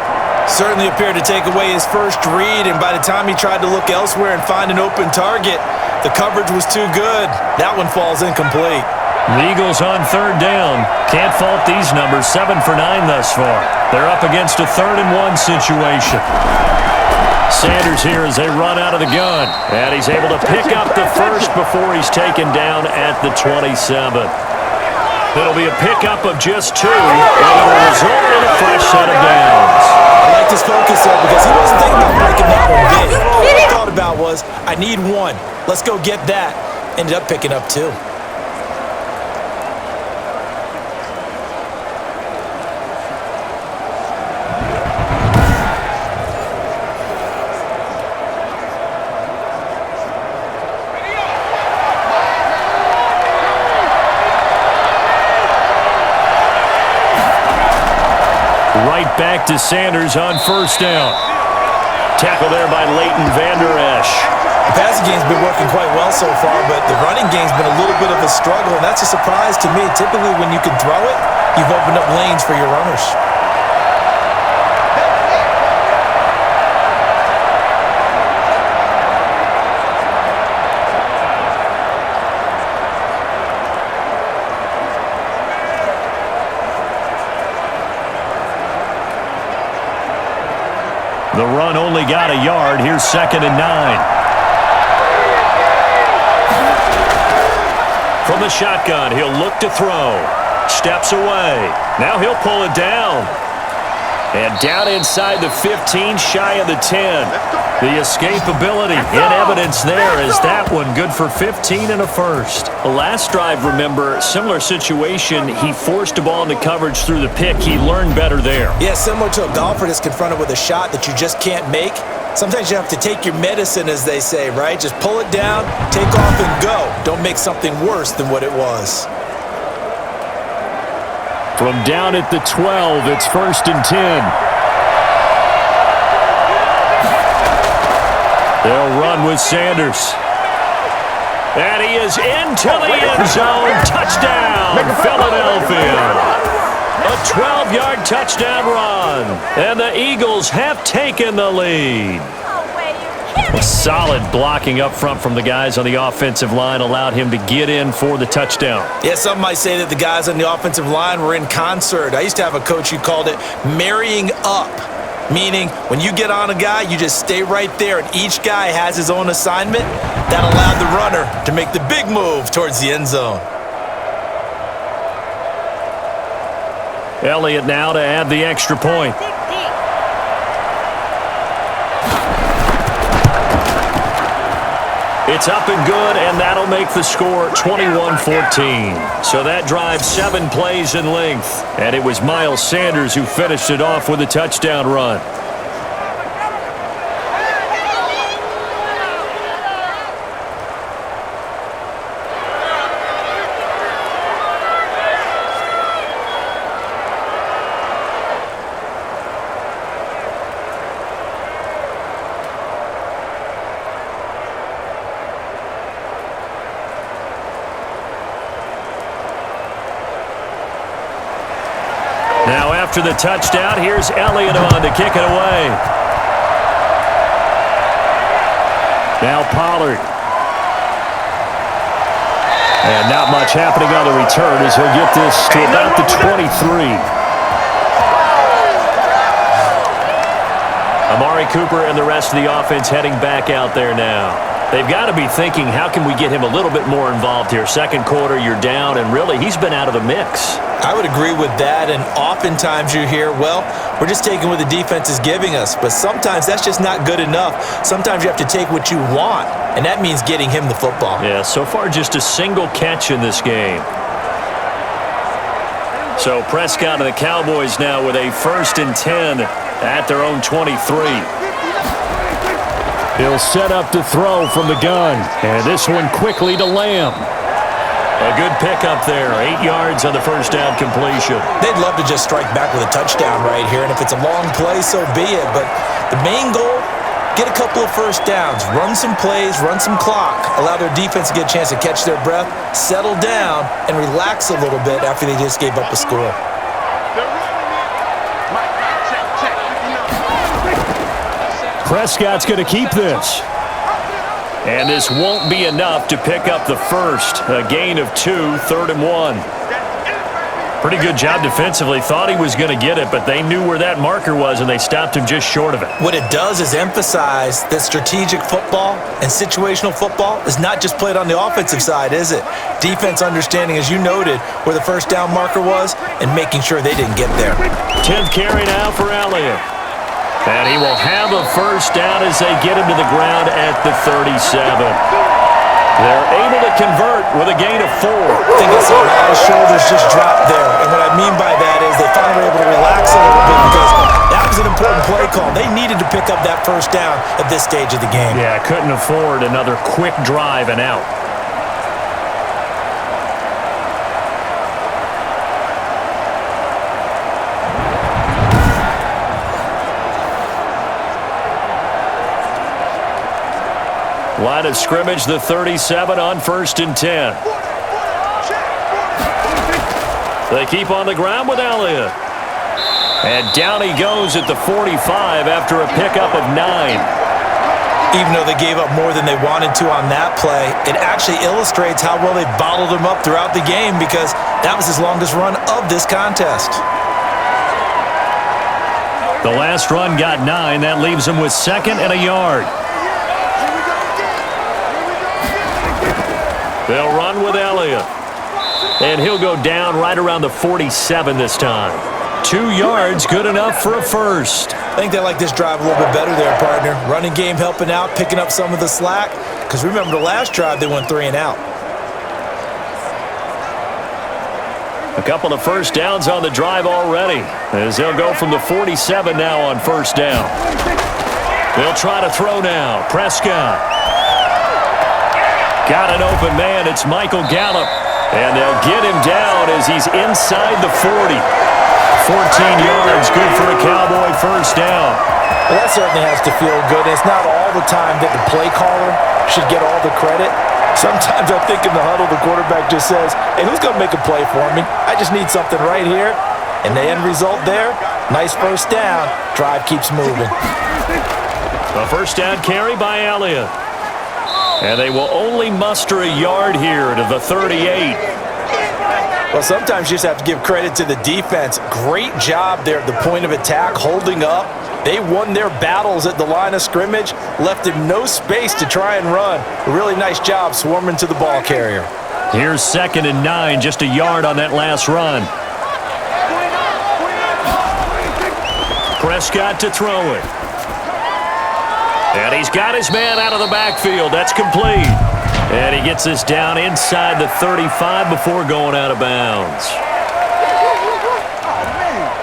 Certainly appeared to take away his first read, and by the time he tried to look elsewhere and find an open target, the coverage was too good. That one falls incomplete. The Eagles on 3rd down. Can't fault these numbers, 7 for 9 thus far. They're up against a 3rd and 1 situation. Sanders here as they run out of the gun. And he's able to pick up the first before he's taken down at the 27. It'll be a pickup of just 2, and it'll result in a fresh set of downs. I like this focus there because he wasn't thinking about breaking that one big. All he thought about was, I need 1. Let's go get that. Ended up picking up 2. Right back to Sanders on 1st down. Tackle there by Leighton Vander Esch. The passing game's been working quite well so far, but the running game's been a little bit of a struggle, and that's a surprise to me. Typically, when you can throw it, you've opened up lanes for your runners. The run only got a yard. Here's 2nd and 9. From the shotgun, he'll look to throw. Steps away. Now he'll pull it down. And down inside the 15, shy of the 10. The escapability in evidence there is that one good for 15 and a first. The last drive, remember, similar situation. He forced a ball into coverage through the pick. He learned better there. Yeah, similar to a golfer that's confronted with a shot that you just can't make. Sometimes you have to take your medicine, as they say, right? Just pull it down, take off, and go. Don't make something worse than what it was. From down at the 12, it's 1st and 10. They'll run with Sanders. And he is into the end zone. Touchdown, Philadelphia. A 12-yard touchdown run. And the Eagles have taken the lead. Solid blocking up front from the guys on the offensive line allowed him to get in for the touchdown. Yeah, some might say that the guys on the offensive line were in concert. I used to have a coach who called it marrying up, meaning when you get on a guy, you just stay right there, and each guy has his own assignment. That allowed the runner to make the big move towards the end zone. Elliott now to add the extra point. It's up and good, and that'll make the score 21-14. So that drive 7 plays in length, and it was Miles Sanders who finished it off with a touchdown run. Now after the touchdown, here's Elliott on to kick it away. Now Pollard. And not much happening on the return as he'll get this to about the 23. Amari Cooper and the rest of the offense heading back out there now. They've got to be thinking, how can we get him a little bit more involved here? Second quarter, you're down, and really, he's been out of the mix. I would agree with that, and oftentimes you hear, well, we're just taking what the defense is giving us, but sometimes that's just not good enough. Sometimes you have to take what you want, and that means getting him the football. Yeah, so far just a single catch in this game. So Prescott and the Cowboys now with a 1st and 10 at their own 23. He'll set up to throw from the gun, and this one quickly to Lamb. A good pickup there. 8 yards on the first down completion. They'd love to just strike back with a touchdown right here, and if it's a long play, so be it. But the main goal, get a couple of first downs, run some plays, run some clock, allow their defense to get a chance to catch their breath, settle down, and relax a little bit after they just gave up a score. Prescott's going to keep this. And this won't be enough to pick up the first. A gain of 2, 3rd and 1. Pretty good job defensively. Thought he was going to get it, but they knew where that marker was, and they stopped him just short of it. What it does is emphasize that strategic football and situational football is not just played on the offensive side, is it? Defense understanding, as you noted, where the first down marker was and making sure they didn't get there. 10th carry now for Elliott. And he will have a first down as they get him to the ground at the 37. They're able to convert with a gain of 4. I think it's a lot of shoulders just dropped there. And what I mean by that is they finally were able to relax a little bit because that was an important play call. They needed to pick up that first down at this stage of the game. Yeah, couldn't afford another quick drive and out. Line of scrimmage, the 37 on 1st and 10. They keep on the ground with Elliott. And down he goes at the 45 after a pickup of 9. Even though they gave up more than they wanted to on that play, it actually illustrates how well they bottled him up throughout the game because that was his longest run of this contest. The last run got 9. That leaves him with 2nd and a yard. They'll run with Elliott. And he'll go down right around the 47 this time. 2 yards, good enough for a first. I think they like this drive a little bit better there, partner. Running game helping out, picking up some of the slack. Because remember, the last drive, they went 3 and out. A couple of first downs on the drive already, as they'll go from the 47 now on first down. They'll try to throw now. Prescott. Got an open man. It's Michael Gallup. And they'll get him down as he's inside the 40. 14 yards, good for a Cowboy first down. Well, that certainly has to feel good. It's not all the time that the play caller should get all the credit. Sometimes I think in the huddle, the quarterback just says, hey, who's going to make a play for me? I just need something right here. And the end result there, nice first down. Drive keeps moving. A first down carry by Elliott. And they will only muster a yard here to the 38. Well, sometimes you just have to give credit to the defense. Great job there at the point of attack, holding up. They won their battles at the line of scrimmage, left him no space to try and run. A really nice job swarming to the ball carrier. Here's 2nd and 9, just a yard on that last run. Prescott to throw it. And he's got his man out of the backfield. That's complete. And he gets this down inside the 35 before going out of bounds.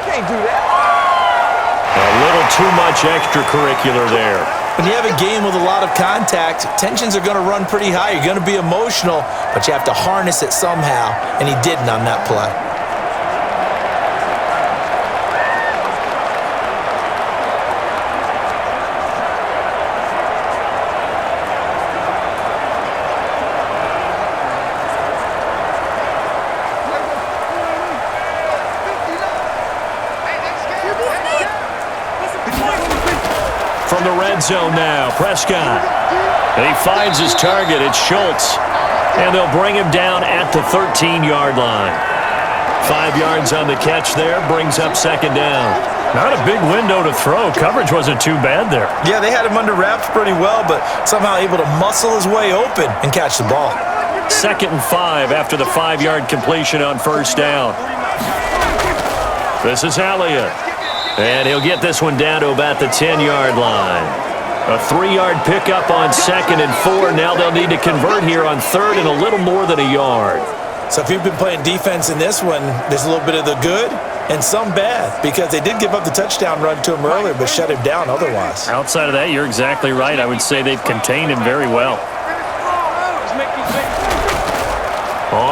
Can't do that. A little too much extracurricular there. When you have a game with a lot of contact, tensions are going to run pretty high. You're going to be emotional, but you have to harness it somehow, and he didn't on that play. From the red zone now, Prescott. And he finds his target. It's Schultz. And they'll bring him down at the 13-yard line. 5 yards on the catch there, brings up 2nd down. Not a big window to throw. Coverage wasn't too bad there. Yeah, they had him under wraps pretty well, but somehow able to muscle his way open and catch the ball. 2nd and 5 after the 5-yard completion on first down. This is Elliott. And he'll get this one down to about the 10-yard line. A 3-yard pickup on 2nd and 4. Now they'll need to convert here on 3rd and a little more than a yard. So if you've been playing defense in this one, there's a little bit of the good and some bad because they did give up the touchdown run to him earlier but shut him down otherwise. Outside of that, you're exactly right. I would say they've contained him very well.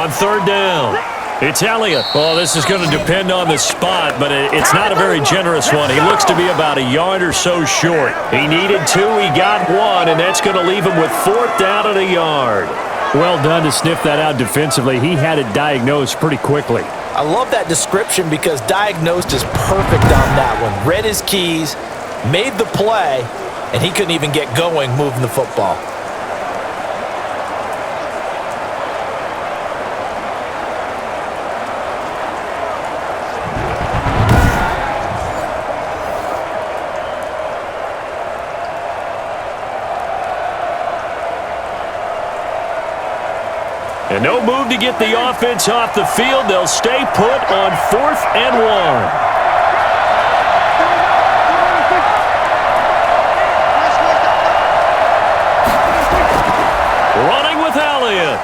on third down. It's Elliott. Well, this is going to depend on the spot, but it's not a very generous one. He looks to be about a yard or so short. He needed 2, he got 1, and that's going to leave him with 4th down and a yard. Well done to sniff that out defensively. He had it diagnosed pretty quickly. I love that description because diagnosed is perfect on that one. Read his keys, made the play, and he couldn't even get going moving the football. And no move to get the offense off the field. They'll stay put on 4th and 1. Running with Elliott.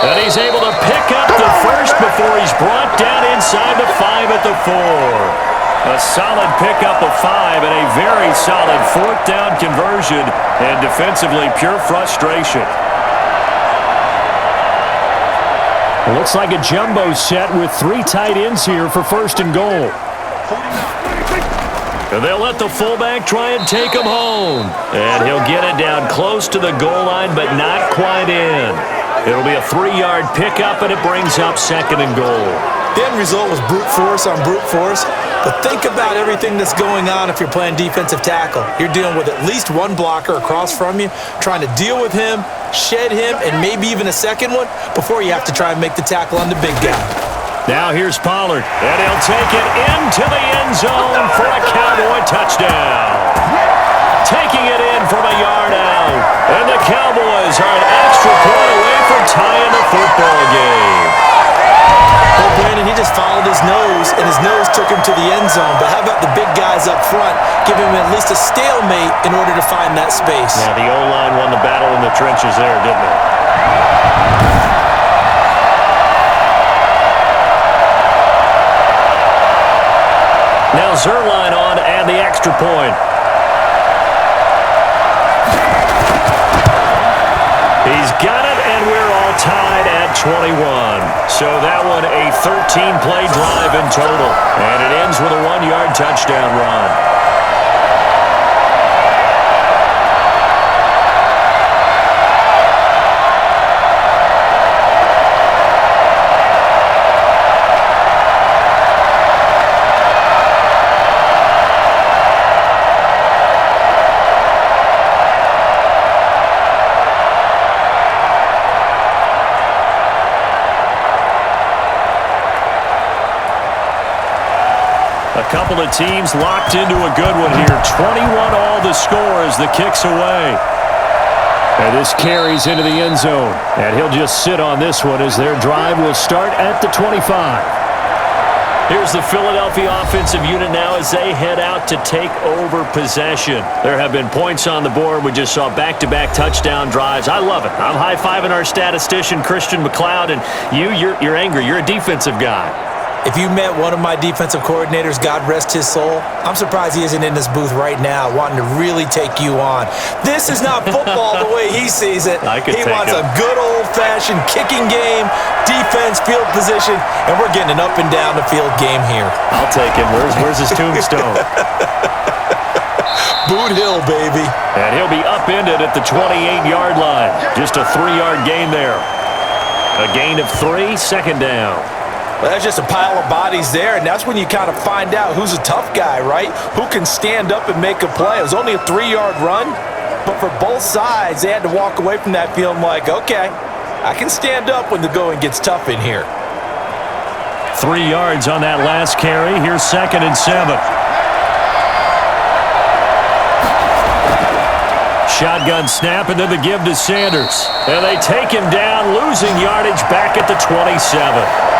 And he's able to pick up the first before he's brought down inside the 5 at the 4. A solid pickup of 5 and a very solid 4th down conversion. And defensively, pure frustration. Looks like a jumbo set with 3 tight ends here for 1st and goal. And they'll let the fullback try and take him home. And he'll get it down close to the goal line, but not quite in. It'll be a 3-yard pickup, and it brings up 2nd and goal. The end result was brute force on brute force. But think about everything that's going on if you're playing defensive tackle. You're dealing with at least one blocker across from you, trying to deal with him, shed him, and maybe even a second one before you have to try and make the tackle on the big guy. Now here's Pollard, and he'll take it into the end zone for a Cowboy touchdown. Taking it in from a yard out, and the Cowboys are an extra point away from tying the football game. Well, Brandon, he just followed his nose, and his nose took him to the end zone. But how about the big guys up front, giving him at least a stalemate in order to find that space? Yeah, the O-line won the battle in the trenches there, didn't it? Now Zerline on and the extra point. He's got it, and we're all tied at 21. So that one a 13-play drive in total. And it ends with a 1-yard touchdown run. A couple of teams locked into a good one here. 21 all the score as the kick's away. And this carries into the end zone. And he'll just sit on this one as their drive will start at the 25. Here's the Philadelphia offensive unit now as they head out to take over possession. There have been points on the board. We just saw back-to-back touchdown drives. I love it. I'm high-fiving our statistician, Christian McLeod, and you're angry. You're a defensive guy. If you met one of my defensive coordinators, God rest his soul, I'm surprised he isn't in this booth right now wanting to really take you on. This is not football the way he sees it. He wants a good old-fashioned kicking game, defense, field position, and we're getting an up and down the field game here. I'll take him. Where's his tombstone? Boot Hill, baby. And he'll be upended at the 28-yard line. Just a 3-yard gain there. A gain of 3, 2nd down. Well, that's just a pile of bodies there, and that's when you kind of find out who's a tough guy, right? Who can stand up and make a play. It was only a 3-yard run, but for both sides, they had to walk away from that feeling like, okay, I can stand up when the going gets tough in here. 3 yards on that last carry. Here's 2nd and 7. Shotgun snap, and then the give to Sanders. And they take him down, losing yardage back at the 27.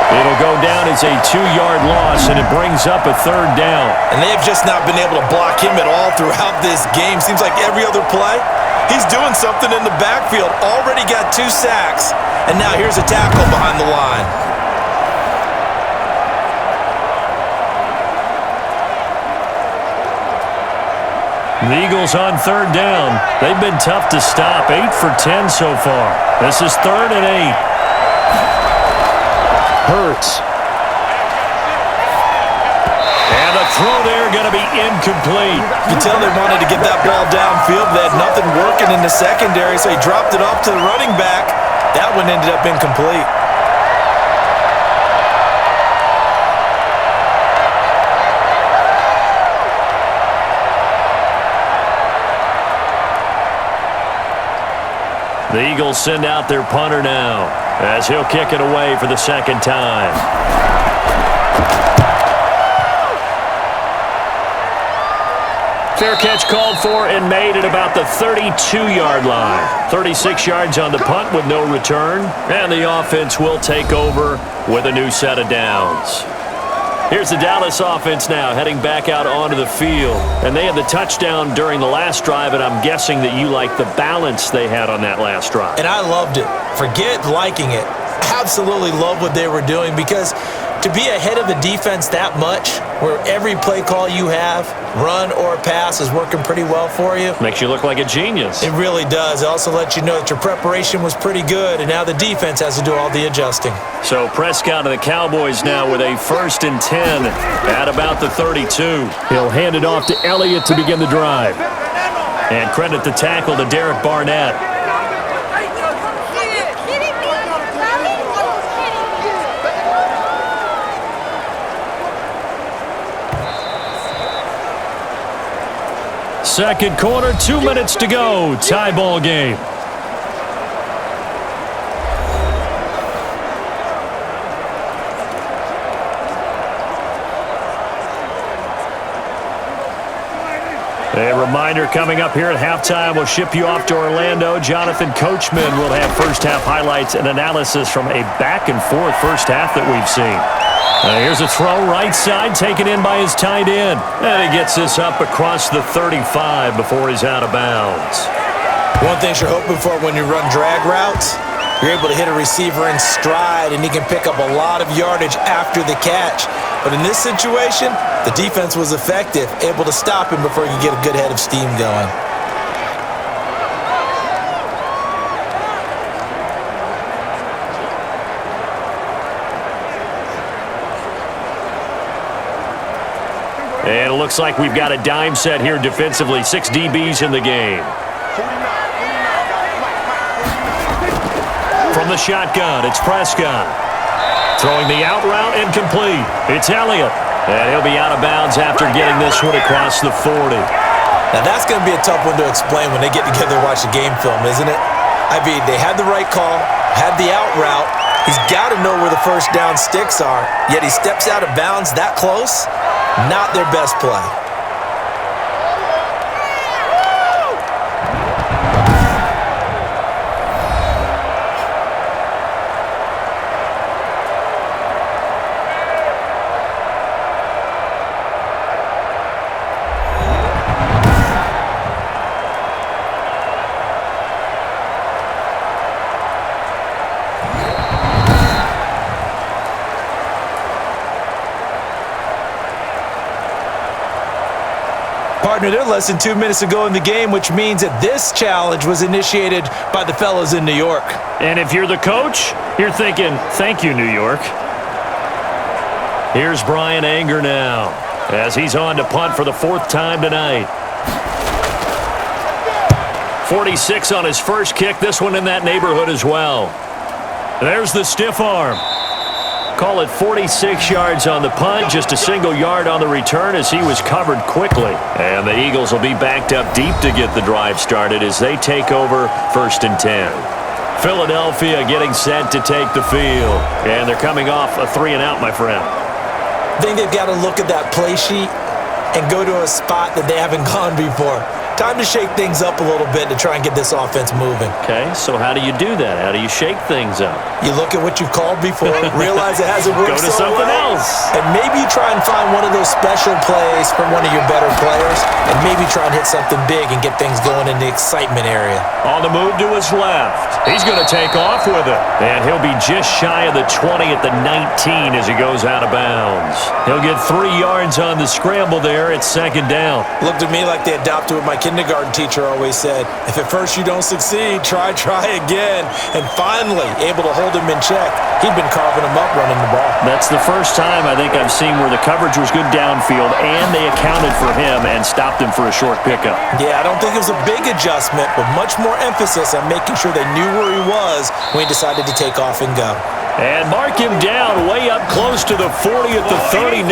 It'll go down as a 2-yard loss, and it brings up a 3rd down. And they've just not been able to block him at all throughout this game. Seems like every other play, he's doing something in the backfield. Already got 2 sacks, and now here's a tackle behind the line. The Eagles on 3rd down. They've been tough to stop. 8 for 10 so far. This is 3rd and 8. Hurts. And the throw there going to be incomplete. You can tell they wanted to get that ball downfield. They had nothing working in the secondary, so he dropped it off to the running back. That one ended up incomplete. The Eagles send out their punter now as he'll kick it away for the second time. Fair catch called for and made at about the 32-yard line. 36 yards on the punt with no return. And the offense will take over with a new set of downs. Here's the Dallas offense now heading back out onto the field. And they had the touchdown during the last drive, and I'm guessing that you like the balance they had on that last drive. And I loved it. Forget liking it. Absolutely love what they were doing, because to be ahead of a defense that much, where every play call you have, run or pass, is working pretty well for you. Makes you look like a genius. It really does. It also lets you know that your preparation was pretty good, and now the defense has to do all the adjusting. So Prescott and the Cowboys now with a 1st and 10 at about the 32. He'll hand it off to Elliott to begin the drive. And credit the tackle to Derek Barnett. Second quarter, 2 minutes to go. Tie ball game. A reminder coming up here at halftime. We'll ship you off to Orlando. Jonathan Coachman will have first-half highlights and analysis from a back-and-forth first half that we've seen. Here's a throw right side taken in by his tight end. And he gets this up across the 35 before he's out of bounds. One thing you're hoping for when you run drag routes, you're able to hit a receiver in stride, and he can pick up a lot of yardage after the catch. But in this situation, the defense was effective, able to stop him before he could get a good head of steam going. And it looks like we've got a dime set here defensively. 6 DBs in the game. From the shotgun, it's Prescott. Throwing the out route incomplete. It's Elliott. And he'll be out of bounds after getting this one across the 40. Now that's going to be a tough one to explain when they get together and watch the game film, isn't it? I mean, they had the right call, had the out route. He's got to know where the first down sticks are, yet he steps out of bounds that close. Not their best play. Partner, they're less than 2 minutes to go in the game, which means that this challenge was initiated by the fellas in New York. And if you're the coach, you're thinking, thank you, New York. Here's Brian Anger now as he's on to punt for the 4th time tonight. 46 on his first kick, this one in that neighborhood as well. There's the stiff arm. Call it 46 yards on the punt, just a single yard on the return as he was covered quickly. And the Eagles will be backed up deep to get the drive started as they take over 1st and 10. Philadelphia getting set to take the field. And they're coming off a 3-and-out, my friend. I think they've got to look at that play sheet and go to a spot that they haven't gone before. Time to shake things up a little bit to try and get this offense moving. Okay, so how do you do that? How do you shake things up? You look at what you've called before, realize it hasn't worked Go to so something well, else. and maybe you try and find one of those special plays from one of your better players, and maybe try and hit something big and get things going in the excitement area. On the move to his left. He's going to take off with it. And he'll be just shy of the 20 at the 19 as he goes out of bounds. He'll get 3 yards on the scramble there. It's 2nd down. Looked to me like they adopted what my kindergarten teacher always said, if at first you don't succeed, try again. And finally, able to hold him in check. He'd been carving him up running the ball. That's the first time I think I've seen where the coverage was good downfield and they accounted for him and stopped him for a short pickup. Yeah, I don't think it was a big adjustment, but much more emphasis on making sure they knew where he was when he decided to take off and go. And mark him down way up close to the 40 at the 39.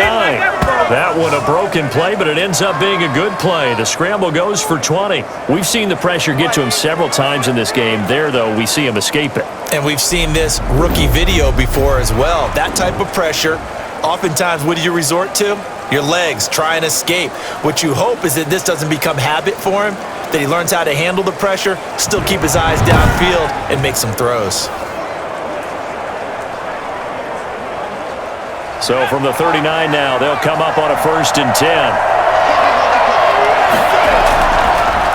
That one a broken play, but it ends up being a good play. The scramble goes for 20. We've seen the pressure get to him several times in this game. There, though, we see him escape it. And we've seen this rookie video before as well. That type of pressure, oftentimes, what do you resort to? Your legs, try and escape. What you hope is that this doesn't become habit for him, that he learns how to handle the pressure, still keep his eyes downfield, and make some throws. So from the 39 now, they'll come up on a 1st and 10.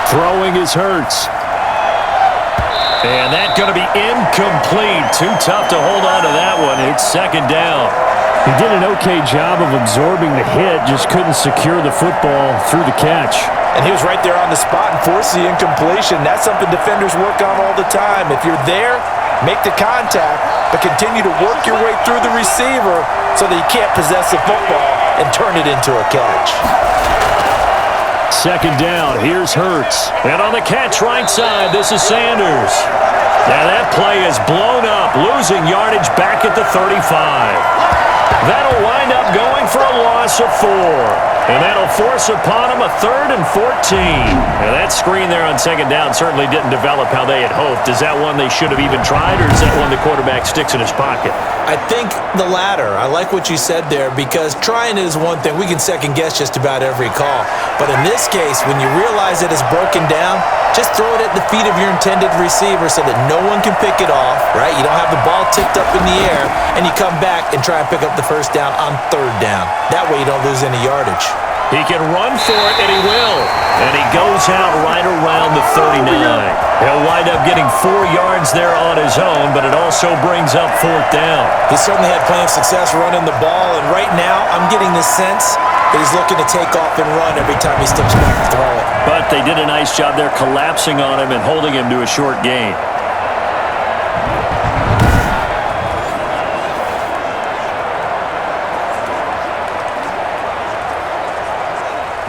Throwing is Hurts. And that's going to be incomplete. Too tough to hold on to that one. It's 2nd down. He did an okay job of absorbing the hit, just couldn't secure the football through the catch. And he was right there on the spot and forced the incompletion. That's something defenders work on all the time. If you're there, make the contact, but continue to work your way through the receiver so that you can't possess the football and turn it into a catch. 2nd down, here's Hurts. And on the catch right side, this is Sanders. Now that play is blown up, losing yardage back at the 35. That'll wind up going for a loss of 4. And that'll force upon him a 3rd and 14. Now that screen there on 2nd down certainly didn't develop how they had hoped. Is that one they should have even tried, or is that one the quarterback sticks in his pocket? I think the latter. I like what you said there, because trying it is one thing. We can second guess just about every call. But in this case, when you realize that it's broken down, just throw it at the feet of your intended receiver so that no one can pick it off, right? You don't have the ball tipped up in the air, and you come back and try and pick up the 1st down on 3rd down. That way you don't lose any yardage. He can run for it, and he will. And he goes out right around the 39. He'll wind up getting 4 yards there on his own, but it also brings up 4th down. He certainly had plenty of success running the ball, and right now I'm getting the sense that he's looking to take off and run every time he steps back to throw it. But they did a nice job there collapsing on him and holding him to a short gain.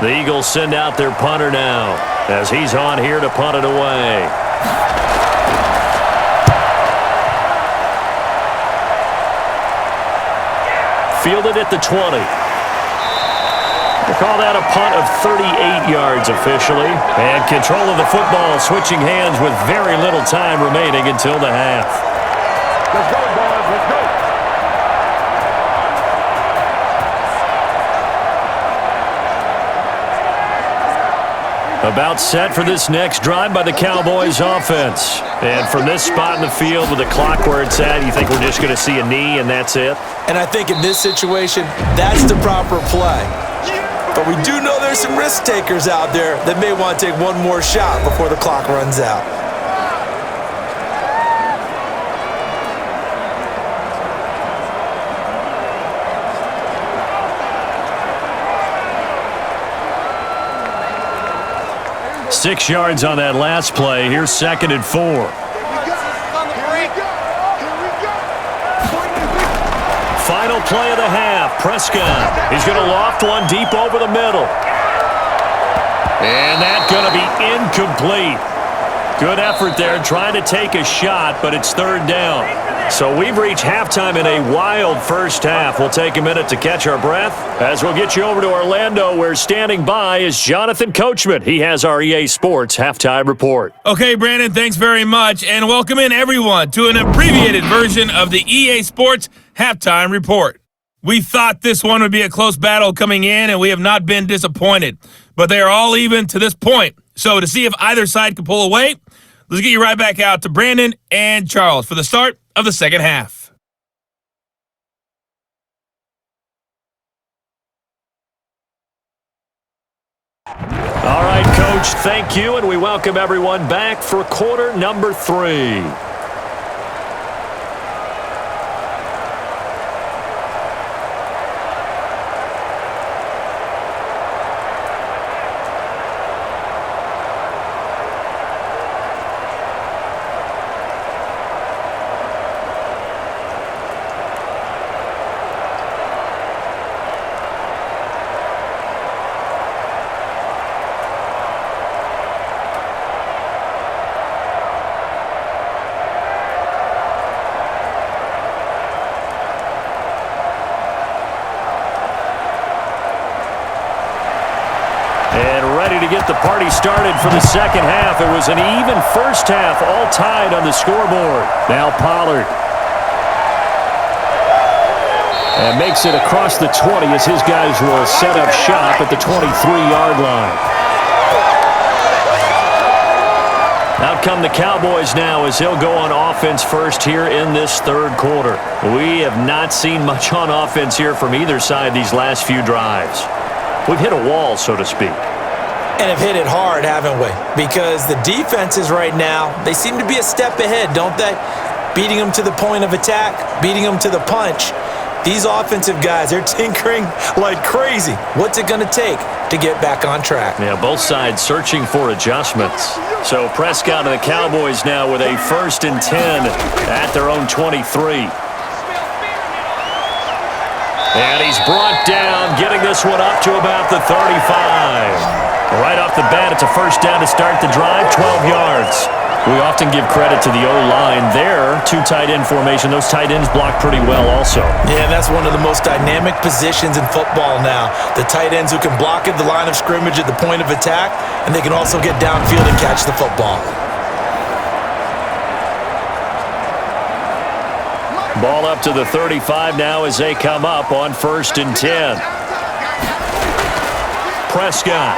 The Eagles send out their punter now as he's on here to punt it away. Fielded at the 20. We'll call that a punt of 38 yards officially. And control of the football switching hands with very little time remaining until the half. Let's go, boys. Let's go. About set for this next drive by the Cowboys offense. And from this spot in the field with the clock where it's at, you think we're just going to see a knee and that's it? And I think in this situation, that's the proper play. But we do know there's some risk takers out there that may want to take one more shot before the clock runs out. Six yards on that last play. Here's 2nd and 4. Final play of the half. Prescott. He's going to loft one deep over the middle. And that's going to be incomplete. Good effort there trying to take a shot, but it's 3rd down. So we've reached halftime in a wild first half. We'll take a minute to catch our breath as we'll get you over to Orlando, where standing by is Jonathan Coachman. He has our EA Sports Halftime Report. Okay, Brandon, thanks very much, and welcome in everyone to an abbreviated version of the EA Sports Halftime Report. We thought this one would be a close battle coming in, and we have not been disappointed. But they are all even to this point. So to see if either side can pull away, let's get you right back out to Brandon and Charles for the start of the second half. All right, Coach, thank you, and we welcome everyone back for quarter number 3. get the party started for the second half. It was an even first half, all tied on the scoreboard. Now Pollard. And makes it across the 20 as his guys will set up shop at the 23-yard line. Out come the Cowboys now as he'll go on offense first here in this third quarter. We have not seen much on offense here from either side these last few drives. We've hit a wall, so to speak. And have hit it hard, haven't we? Because the defenses right now, they seem to be a step ahead, don't they? Beating them to the point of attack, beating them to the punch. These offensive guys, they're tinkering like crazy. What's it going to take to get back on track? Yeah, both sides searching for adjustments. So Prescott and the Cowboys now with a 1st and 10 at their own 23. And he's brought down, getting this one up to about the 35. Right off the bat, it's a first down to start the drive, 12 yards. We often give credit to the O-line there. 2 tight end formation. Those tight ends block pretty well also. Yeah, that's one of the most dynamic positions in football now. The tight ends who can block at the line of scrimmage at the point of attack, and they can also get downfield and catch the football. Ball up to the 35 now as they come up on 1st and 10. Prescott.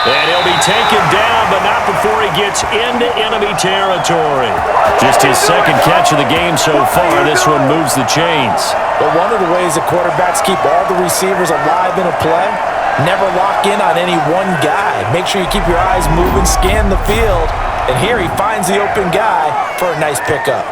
And he'll be taken down, but not before he gets into enemy territory. Just his second catch of the game so far. This one moves the chains. But one of the ways the quarterbacks keep all the receivers alive in a play, never lock in on any one guy. Make sure you keep your eyes moving, scan the field. And here he finds the open guy for a nice pickup.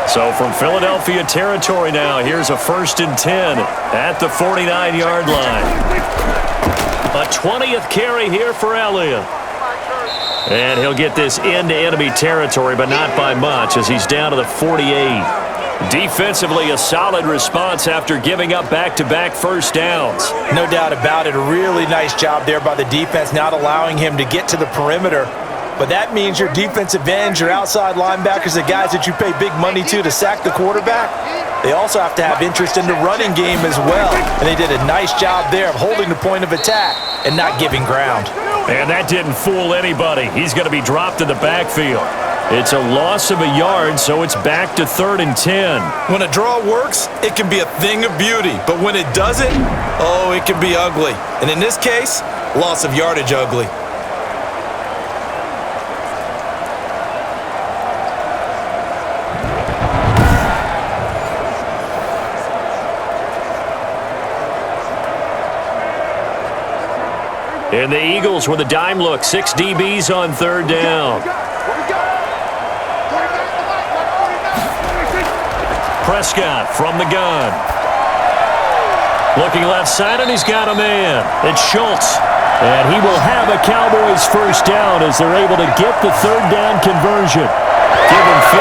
So from Philadelphia territory now, here's a 1st and 10 at the 49-yard line. A 20th carry here for Elliott. And he'll get this into enemy territory, but not by much as he's down to the 48. Defensively, a solid response after giving up back-to-back first downs. No doubt about it. A really nice job there by the defense, not allowing him to get to the perimeter. But that means your defensive ends, your outside linebackers, the guys that you pay big money to sack the quarterback, they also have to have interest in the running game as well. And they did a nice job there of holding the point of attack and not giving ground. And that didn't fool anybody. He's going to be dropped in the backfield. It's a loss of a yard, so it's back to 3rd and 10. When a draw works, it can be a thing of beauty. But when it doesn't, oh, it can be ugly. And in this case, loss of yardage ugly. And the Eagles with a dime look. 6 DBs on 3rd down. Prescott from the gun. Looking left side, and he's got a man. It's Schultz. And he will have a Cowboys first down as they're able to get the 3rd down conversion. Give him 15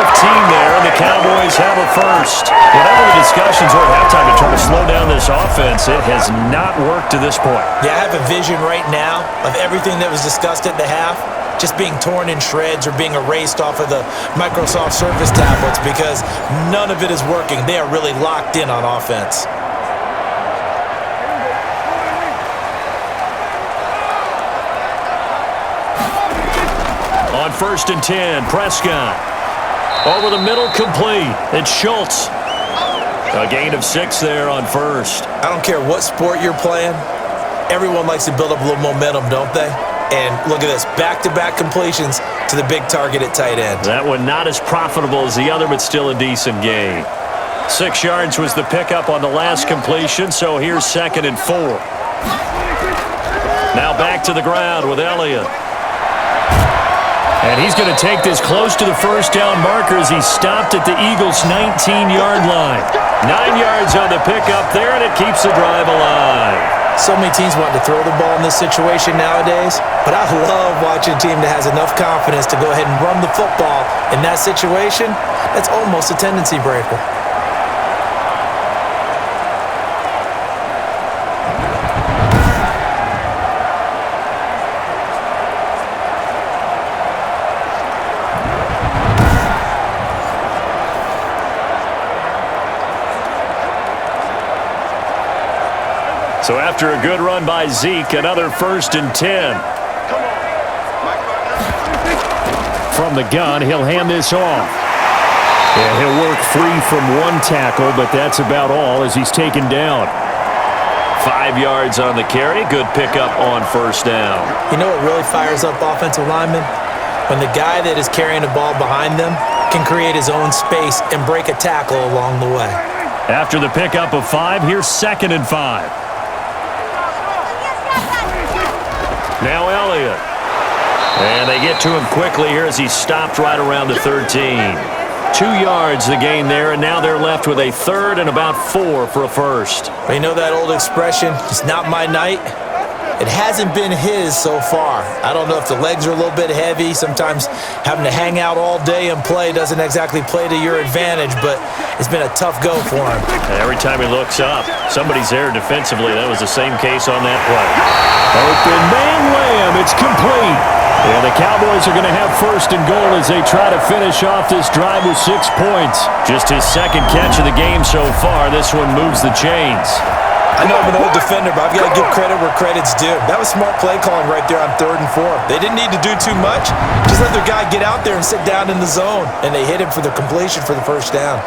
there, and the Cowboys have a first. Whatever the discussions were at halftime to try to slow down this offense, it has not worked to this point. Yeah, I have a vision right now of everything that was discussed at the half just being torn in shreds or being erased off of the Microsoft Surface tablets because none of it is working. They are really locked in on offense. On 1st and 10, Prescott. Over the middle, complete. It's Schultz. A gain of 6 there on 1st. I don't care what sport you're playing. Everyone likes to build up a little momentum, don't they? And look at this, back-to-back completions to the big target at tight end. That one not as profitable as the other, but still a decent gain. 6 yards was the pickup on the last completion, so here's 2nd and 4. Now back to the ground with Elliott. And he's going to take this close to the first down marker as he stopped at the Eagles' 19-yard line. 9 yards on the pickup there, and it keeps the drive alive. So many teams want to throw the ball in this situation nowadays, but I love watching a team that has enough confidence to go ahead and run the football in that situation. That's almost a tendency breaker. So after a good run by Zeke, another 1st and 10. From the gun, he'll hand this off. Yeah, he'll work free from one tackle, but that's about all as he's taken down. 5 yards on the carry. Good pickup on 1st down. You know what really fires up offensive linemen? When the guy that is carrying the ball behind them can create his own space and break a tackle along the way. After the pickup of 5, here's 2nd and 5. Now Elliott. And they get to him quickly here as he stopped right around the 13. 2 yards the gain there, and now they're left with a 3rd and about 4 for a 1st. You know that old expression, it's not my night? It hasn't been his so far. I don't know if the legs are a little bit heavy. Sometimes having to hang out all day and play doesn't exactly play to your advantage, but it's been a tough go for him. And every time he looks up, somebody's there defensively. That was the same case on that play. Open man Lamb, it's complete. And the Cowboys are going to have 1st and goal as they try to finish off this drive with 6 points. Just his 2nd catch of the game so far. This one moves the chains. I know I'm an old defender, but I've got to give credit where credit's due. That was smart play calling right there on 3rd and 4. They didn't need to do too much. Just let their guy get out there and sit down in the zone. And they hit him for the completion for the 1st down.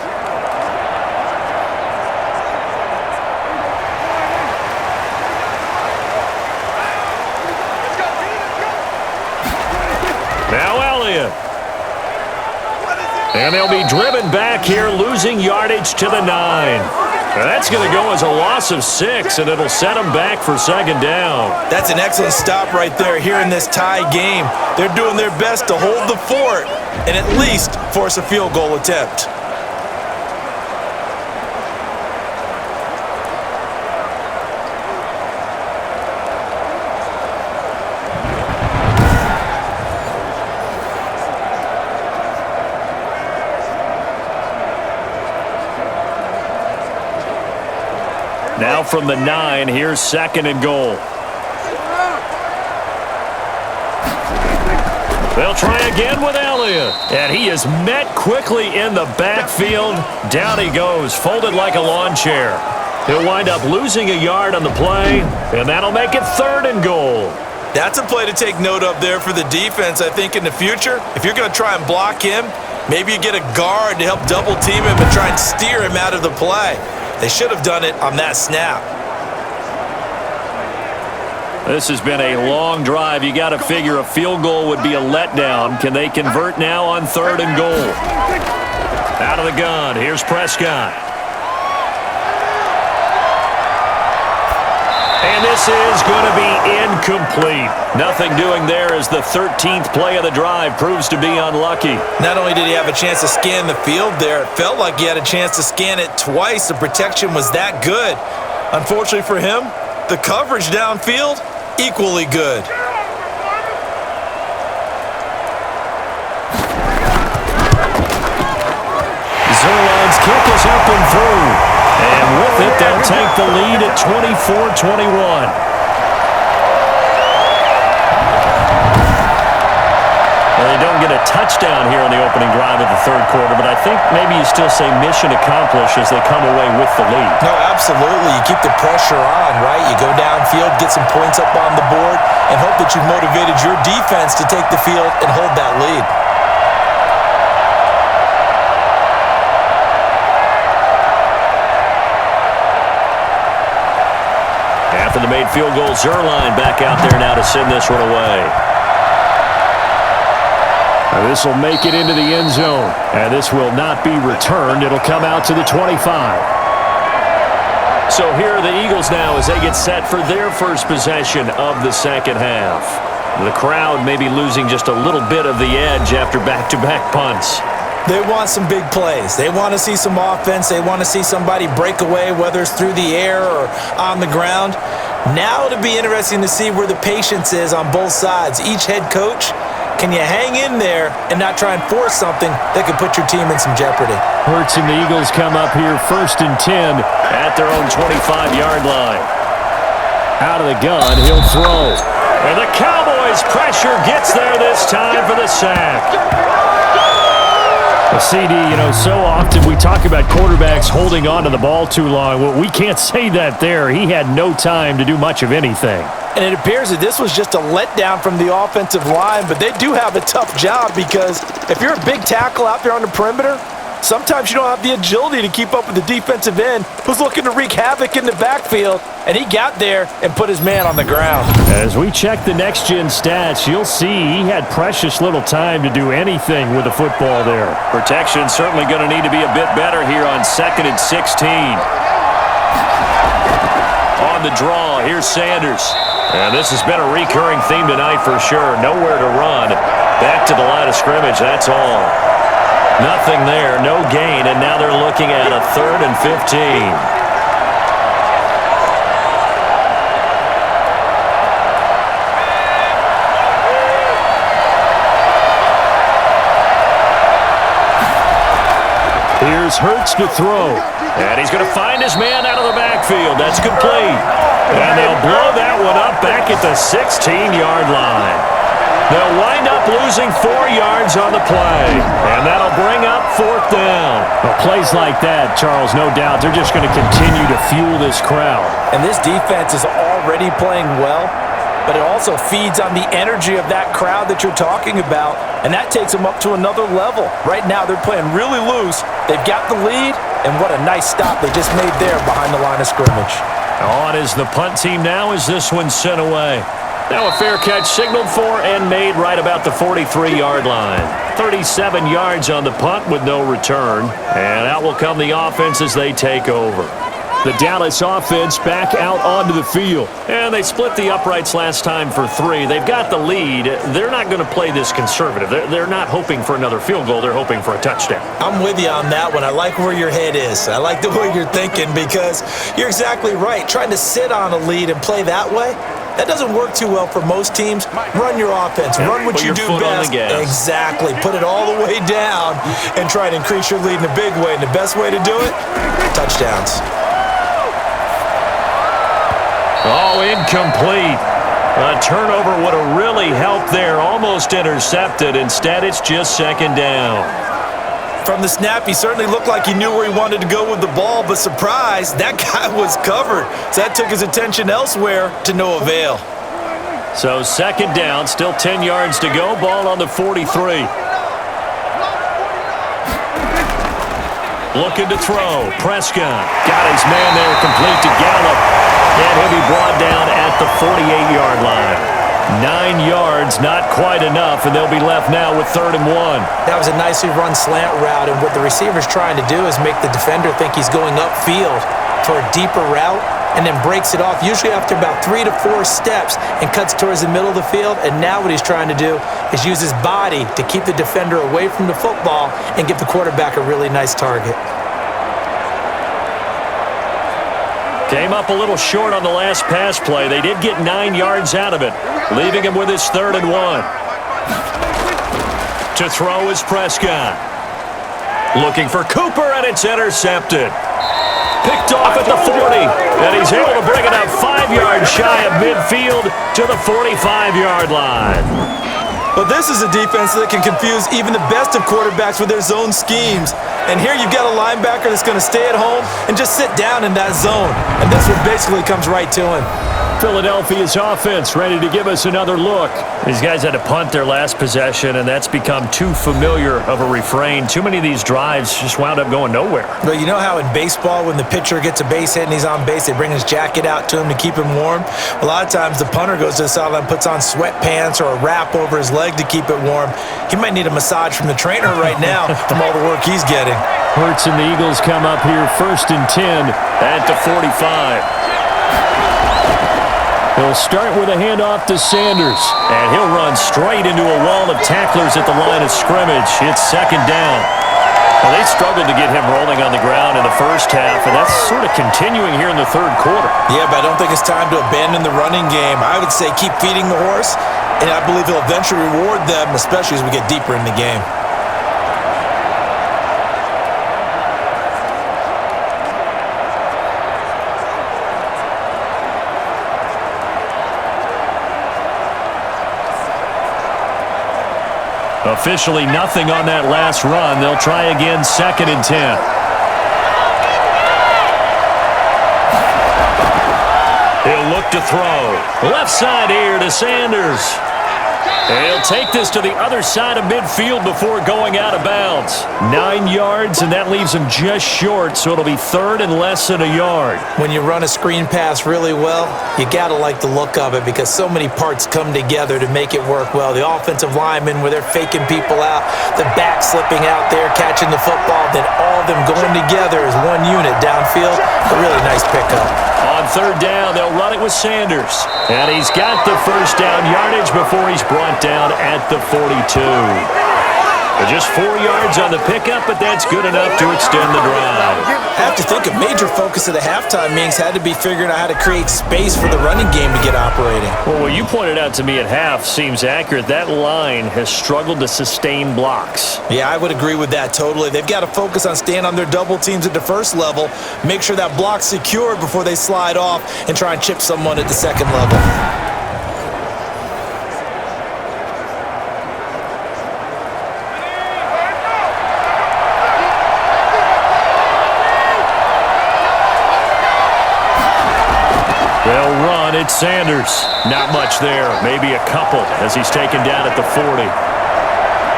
Now Elliott. And they'll be driven back here, losing yardage to the 9. That's going to go as a loss of 6, and it'll set them back for 2nd down. That's an excellent stop right there here in this tie game. They're doing their best to hold the fort and at least force a field goal attempt. Now from the 9, here's 2nd and goal. They'll try again with Elliott. And he is met quickly in the backfield. Down he goes, folded like a lawn chair. He'll wind up losing a yard on the play, and that'll make it 3rd and goal. That's a play to take note of there for the defense, I think, in the future. If you're going to try and block him, maybe you get a guard to help double team him and try and steer him out of the play. They should have done it on that snap. This has been a long drive. You got to figure a field goal would be a letdown. Can they convert now on 3rd and goal? Out of the gun, here's Prescott. And this is going to be incomplete. Nothing doing there as the 13th play of the drive proves to be unlucky. Not only did he have a chance to scan the field there, it felt like he had a chance to scan it twice. The protection was that good. Unfortunately for him, the coverage downfield, equally good. Zerline's kick is up and through. And with it, they'll take the lead at 24-21. Well, they don't get a touchdown here in the opening drive of the 3rd quarter, but I think maybe you still say mission accomplished as they come away with the lead. No, absolutely. You keep the pressure on, right? You go downfield, get some points up on the board, and hope that you've motivated your defense to take the field and hold that lead. After the made field goal, Zerline back out there now to send this one away. This will make it into the end zone, and this will not be returned. It'll come out to the 25. So here are the Eagles now as they get set for their first possession of the 2nd half. The crowd may be losing just a little bit of the edge after back-to-back punts. They want some big plays. They want to see some offense. They want to see somebody break away, whether it's through the air or on the ground. Now it'll be interesting to see where the patience is on both sides. Each head coach, can you hang in there and not try and force something that could put your team in some jeopardy? Hurts and the Eagles come up here 1st and 10 at their own 25-yard line. Out of the gun, he'll throw. And the Cowboys' pressure gets there this time for the sack. The CD, so often we talk about quarterbacks holding on to the ball too long. Well, we can't say that there. He had no time to do much of anything. And it appears that this was just a letdown from the offensive line, but they do have a tough job because if you're a big tackle out there on the perimeter, sometimes you don't have the agility to keep up with the defensive end who's looking to wreak havoc in the backfield, and he got there and put his man on the ground. As we check the next-gen stats, you'll see he had precious little time to do anything with the football there. Protection certainly going to need to be a bit better here on 2nd and 16. On the draw, here's Sanders. And this has been a recurring theme tonight for sure. Nowhere to run. Back to the line of scrimmage, that's all. Nothing there, no gain, and now they're looking at a 3rd and 15. Here's Hurts to throw. And he's going to find his man out of the backfield. That's complete. And they'll blow that one up back at the 16-yard line. They'll wind up losing 4 yards on the play. And that'll bring up 4th down. Well, plays like that, Charles, no doubt, they're just going to continue to fuel this crowd. And this defense is already playing well, but it also feeds on the energy of that crowd that you're talking about, and that takes them up to another level. Right now, they're playing really loose. They've got the lead, and what a nice stop they just made there behind the line of scrimmage. On is the punt team now as this one's sent away. Now a fair catch signaled for and made right about the 43-yard line. 37 yards on the punt with no return. And out will come the offense as they take over. The Dallas offense back out onto the field. And they split the uprights last time for 3. They've got the lead. They're not going to play this conservative. They're not hoping for another field goal. They're hoping for a touchdown. I'm with you on that one. I like where your head is. I like the way you're thinking because you're exactly right. Trying to sit on a lead and play that way, that doesn't work too well for most teams. Run your offense. Run what you do best. Exactly. Put it all the way down and try to increase your lead in a big way. And the best way to do it, touchdowns. Oh, incomplete. A turnover would have really helped there. Almost intercepted. Instead, it's just 2nd down. From the snap, he certainly looked like he knew where he wanted to go with the ball, but surprise, that guy was covered. So that took his attention elsewhere to no avail. So 2nd down, still 10 yards to go. Ball on the 43. Looking to throw. Prescott got his man there, complete to Gallup. And he'll be brought down at the 48-yard line. 9 yards, not quite enough, and they'll be left now with 3rd and 1. That was a nicely run slant route, and what the receiver's trying to do is make the defender think he's going upfield for a deeper route, and then breaks it off, usually after about 3 to 4 steps, and cuts towards the middle of the field. And now what he's trying to do is use his body to keep the defender away from the football and give the quarterback a really nice target. Came up a little short on the last pass play. They did get 9 yards out of it, leaving him with his 3rd and 1. To throw is Prescott. Looking for Cooper, and it's intercepted. Picked off at the 40, and he's able to bring it up 5 yards shy of midfield to the 45-yard line. But this is a defense that can confuse even the best of quarterbacks with their zone schemes. And here you've got a linebacker that's going to stay at home and just sit down in that zone. And this one basically comes right to him. Philadelphia's offense ready to give us another look. These guys had to punt their last possession, and that's become too familiar of a refrain. Too many of these drives just wound up going nowhere. But you know how in baseball, when the pitcher gets a base hit and he's on base, they bring his jacket out to him to keep him warm? A lot of times the punter goes to the sideline, puts on sweatpants or a wrap over his leg to keep it warm. He might need a massage from the trainer right now from all the work he's getting. Hurts and the Eagles come up here 1st and 10 at the 45. He'll start with a handoff to Sanders, and he'll run straight into a wall of tacklers at the line of scrimmage. It's 2nd down. Well, they struggled to get him rolling on the ground in the first half, and that's sort of continuing here in the 3rd quarter. Yeah, but I don't think it's time to abandon the running game. I would say keep feeding the horse, and I believe he'll eventually reward them, especially as we get deeper in the game. Officially nothing on that last run. They'll try again, 2nd and 10. He'll look to throw. Left side here to Sanders. He'll take this to the other side of midfield before going out of bounds. 9 yards, and that leaves him just short, so it'll be 3rd and less than a yard. When you run a screen pass really well, you got to like the look of it because so many parts come together to make it work well. The offensive linemen, where they're faking people out, the back slipping out there, catching the football, then all of them going together as one unit downfield. A really nice pickup. On 3rd down, they'll run it with Sanders. And he's got the first down yardage before he's brought down at the 42. Just 4 yards on the pickup, but that's good enough to extend the drive. I have to think a major focus of the halftime meetings had to be figuring out how to create space for the running game to get operating. Well, what you pointed out to me at half seems accurate. That line has struggled to sustain blocks. Yeah, I would agree with that totally. They've got to focus on staying on their double teams at the first level, make sure that block's secured before they slide off and try and chip someone at the second level. They'll run. It's Sanders. Not much there. Maybe a couple as he's taken down at the 40.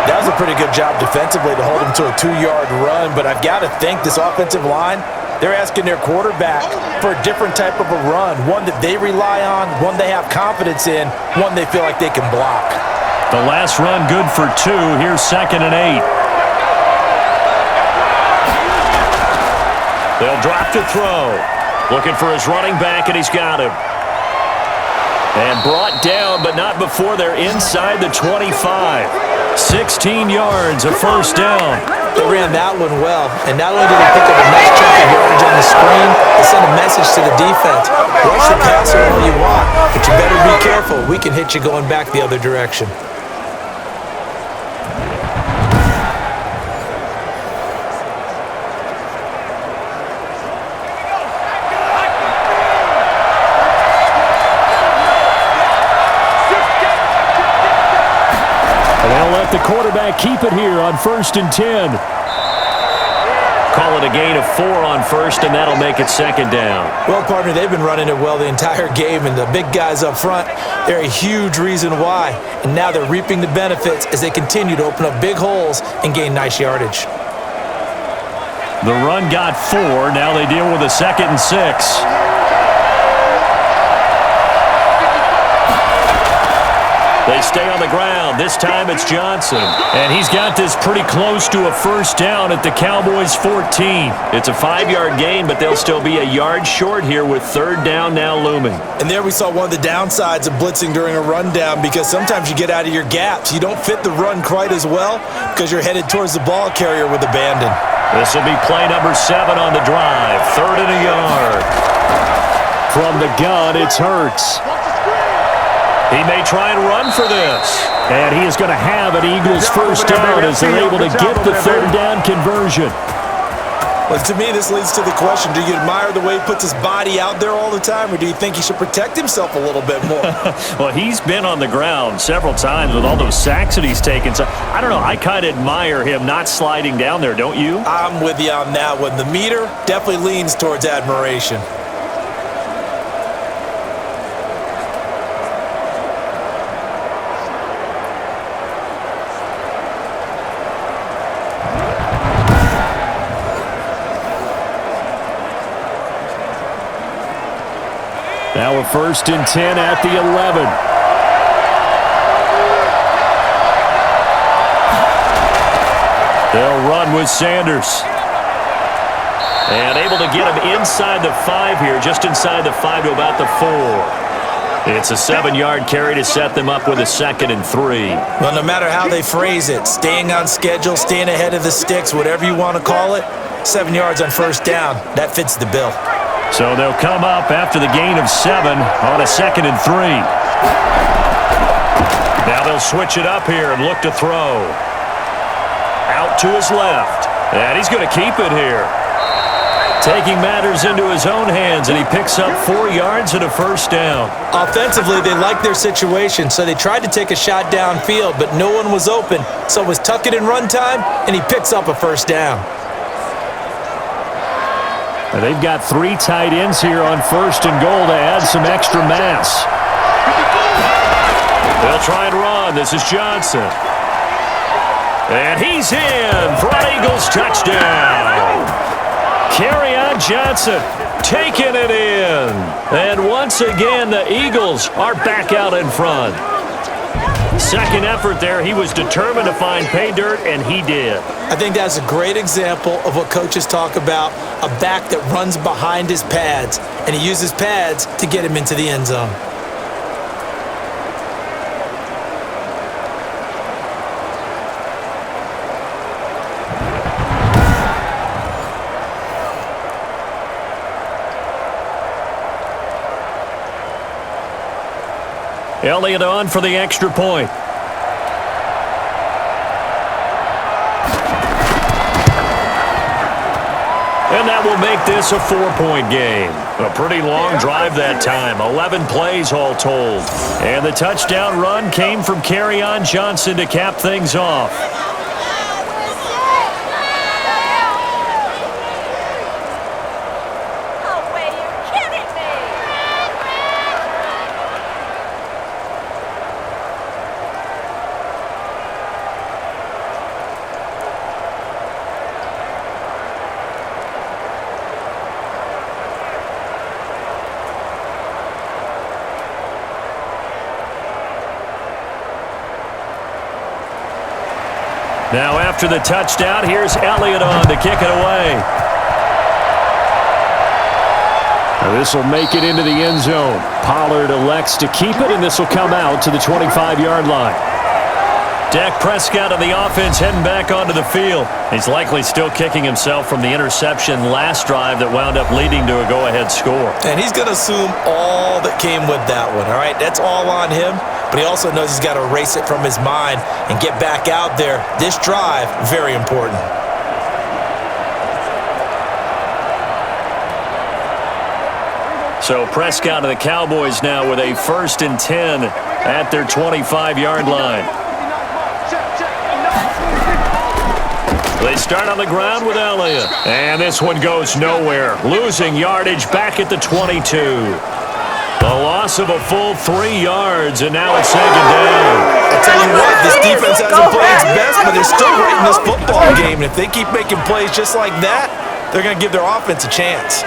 That was a pretty good job defensively to hold him to a 2-yard run, but I've got to think this offensive line, they're asking their quarterback for a different type of a run, one that they rely on, one they have confidence in, one they feel like they can block. The last run good for 2. Here's 2nd and 8. They'll drop to throw. Looking for his running back, and he's got him. And brought down, but not before they're inside the 25. 16 yards, a first down. They ran that one well, and not only did they pick up a nice chunk of yardage on the screen, they sent a message to the defense. Rush the passer all you want, but you better be careful. We can hit you going back the other direction. The quarterback keep it here on 1st and 10. Call it a gain of 4 on 1st, and that'll make it 2nd down. Well, partner, they've been running it well the entire game, and the big guys up front, they're a huge reason why. And now they're reaping the benefits as they continue to open up big holes and gain nice yardage. The run got 4. Now they deal with a 2nd and 6. They stay on the ground. This time it's Johnson. And he's got this pretty close to a first down at the Cowboys' 14. It's a 5-yard gain, but they'll still be a yard short here with 3rd down now looming. And there we saw one of the downsides of blitzing during a rundown because sometimes you get out of your gaps. You don't fit the run quite as well because you're headed towards the ball carrier with abandon. This will be play number 7 on the drive. 3rd and a yard. From the gun, it's Hurts. He may try and run for this. And he is going to have an Eagles first down as they're able to get the 3rd down conversion. Well, to me, this leads to the question, do you admire the way he puts his body out there all the time, or do you think he should protect himself a little bit more? Well, he's been on the ground several times with all those sacks that he's taken. So, I don't know. I kind of admire him not sliding down there, don't you? I'm with you on that one. The meter definitely leans towards admiration. Now a 1st and 10 at the 11. They'll run with Sanders. And able to get him inside the 5 here, just inside the 5 to about the 4. It's a 7-yard carry to set them up with a 2nd and 3. Well, no matter how they phrase it, staying on schedule, staying ahead of the sticks, whatever you want to call it, 7 yards on first down, that fits the bill. So they'll come up after the gain of 7 on a 2nd and 3. Now they'll switch it up here and look to throw. Out to his left. And he's going to keep it here. Taking matters into his own hands, and he picks up 4 yards and a first down. Offensively, they liked their situation, so they tried to take a shot downfield, but no one was open. So it was tuck it in run time, and he picks up a first down. And they've got 3 tight ends here on 1st and goal to add some extra mass. They'll try and run. This is Johnson. And he's in for an Eagles touchdown. Kerryon Johnson taking it in. And once again, the Eagles are back out in front. Second effort there. He was determined to find pay dirt, and he did. I think that's a great example of what coaches talk about, a back that runs behind his pads, and he uses pads to get him into the end zone. Elliott on for the extra point. And that will make this a 4-point game. A pretty long drive that time. 11 plays all told. And the touchdown run came from Kerryon Johnson to cap things off. No way, you're kidding me. Now after the touchdown, here's Elliott on to kick it away. This will make it into the end zone. Pollard elects to keep it, and this will come out to the 25-yard line. Dak Prescott of the offense heading back onto the field. He's likely still kicking himself from the interception last drive that wound up leading to a go-ahead score. And he's going to assume all that came with that one, all right? That's all on him, but he also knows he's got to erase it from his mind and get back out there. This drive, very important. So Prescott of the Cowboys now with a 1st and 10 at their 25-yard line. They start on the ground with Elliott. And this one goes nowhere. Losing yardage back at the 22. The loss of a full 3 yards, and now it's 2nd down. I tell you what, this defense hasn't played its best, but they're still right in this football game. And if they keep making plays just like that, they're going to give their offense a chance.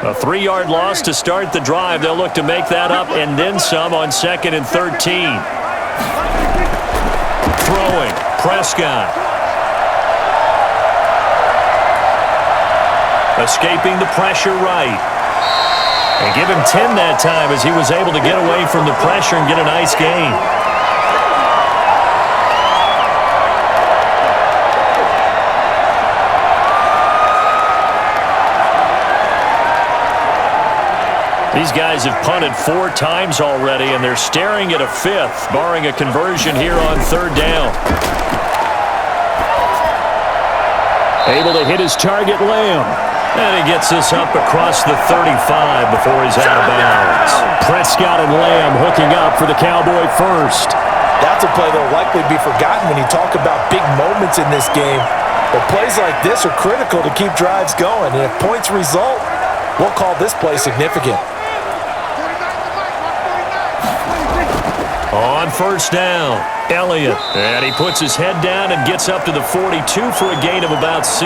A 3-yard loss to start the drive. They'll look to make that up and then some on 2nd and 13. Throwing, Prescott. Escaping the pressure right. And give him 10 that time as he was able to get away from the pressure and get a nice gain. These guys have punted 4 times already, and they're staring at a 5th, barring a conversion here on 3rd down. Able to hit his target, Lamb. And he gets this up across the 35 before he's out of bounds. Prescott and Lamb hooking up for the Cowboy first. That's a play that will likely be forgotten when you talk about big moments in this game. But plays like this are critical to keep drives going. And if points result, we'll call this play significant. On 1st down, Elliott. And he puts his head down and gets up to the 42 for a gain of about 6.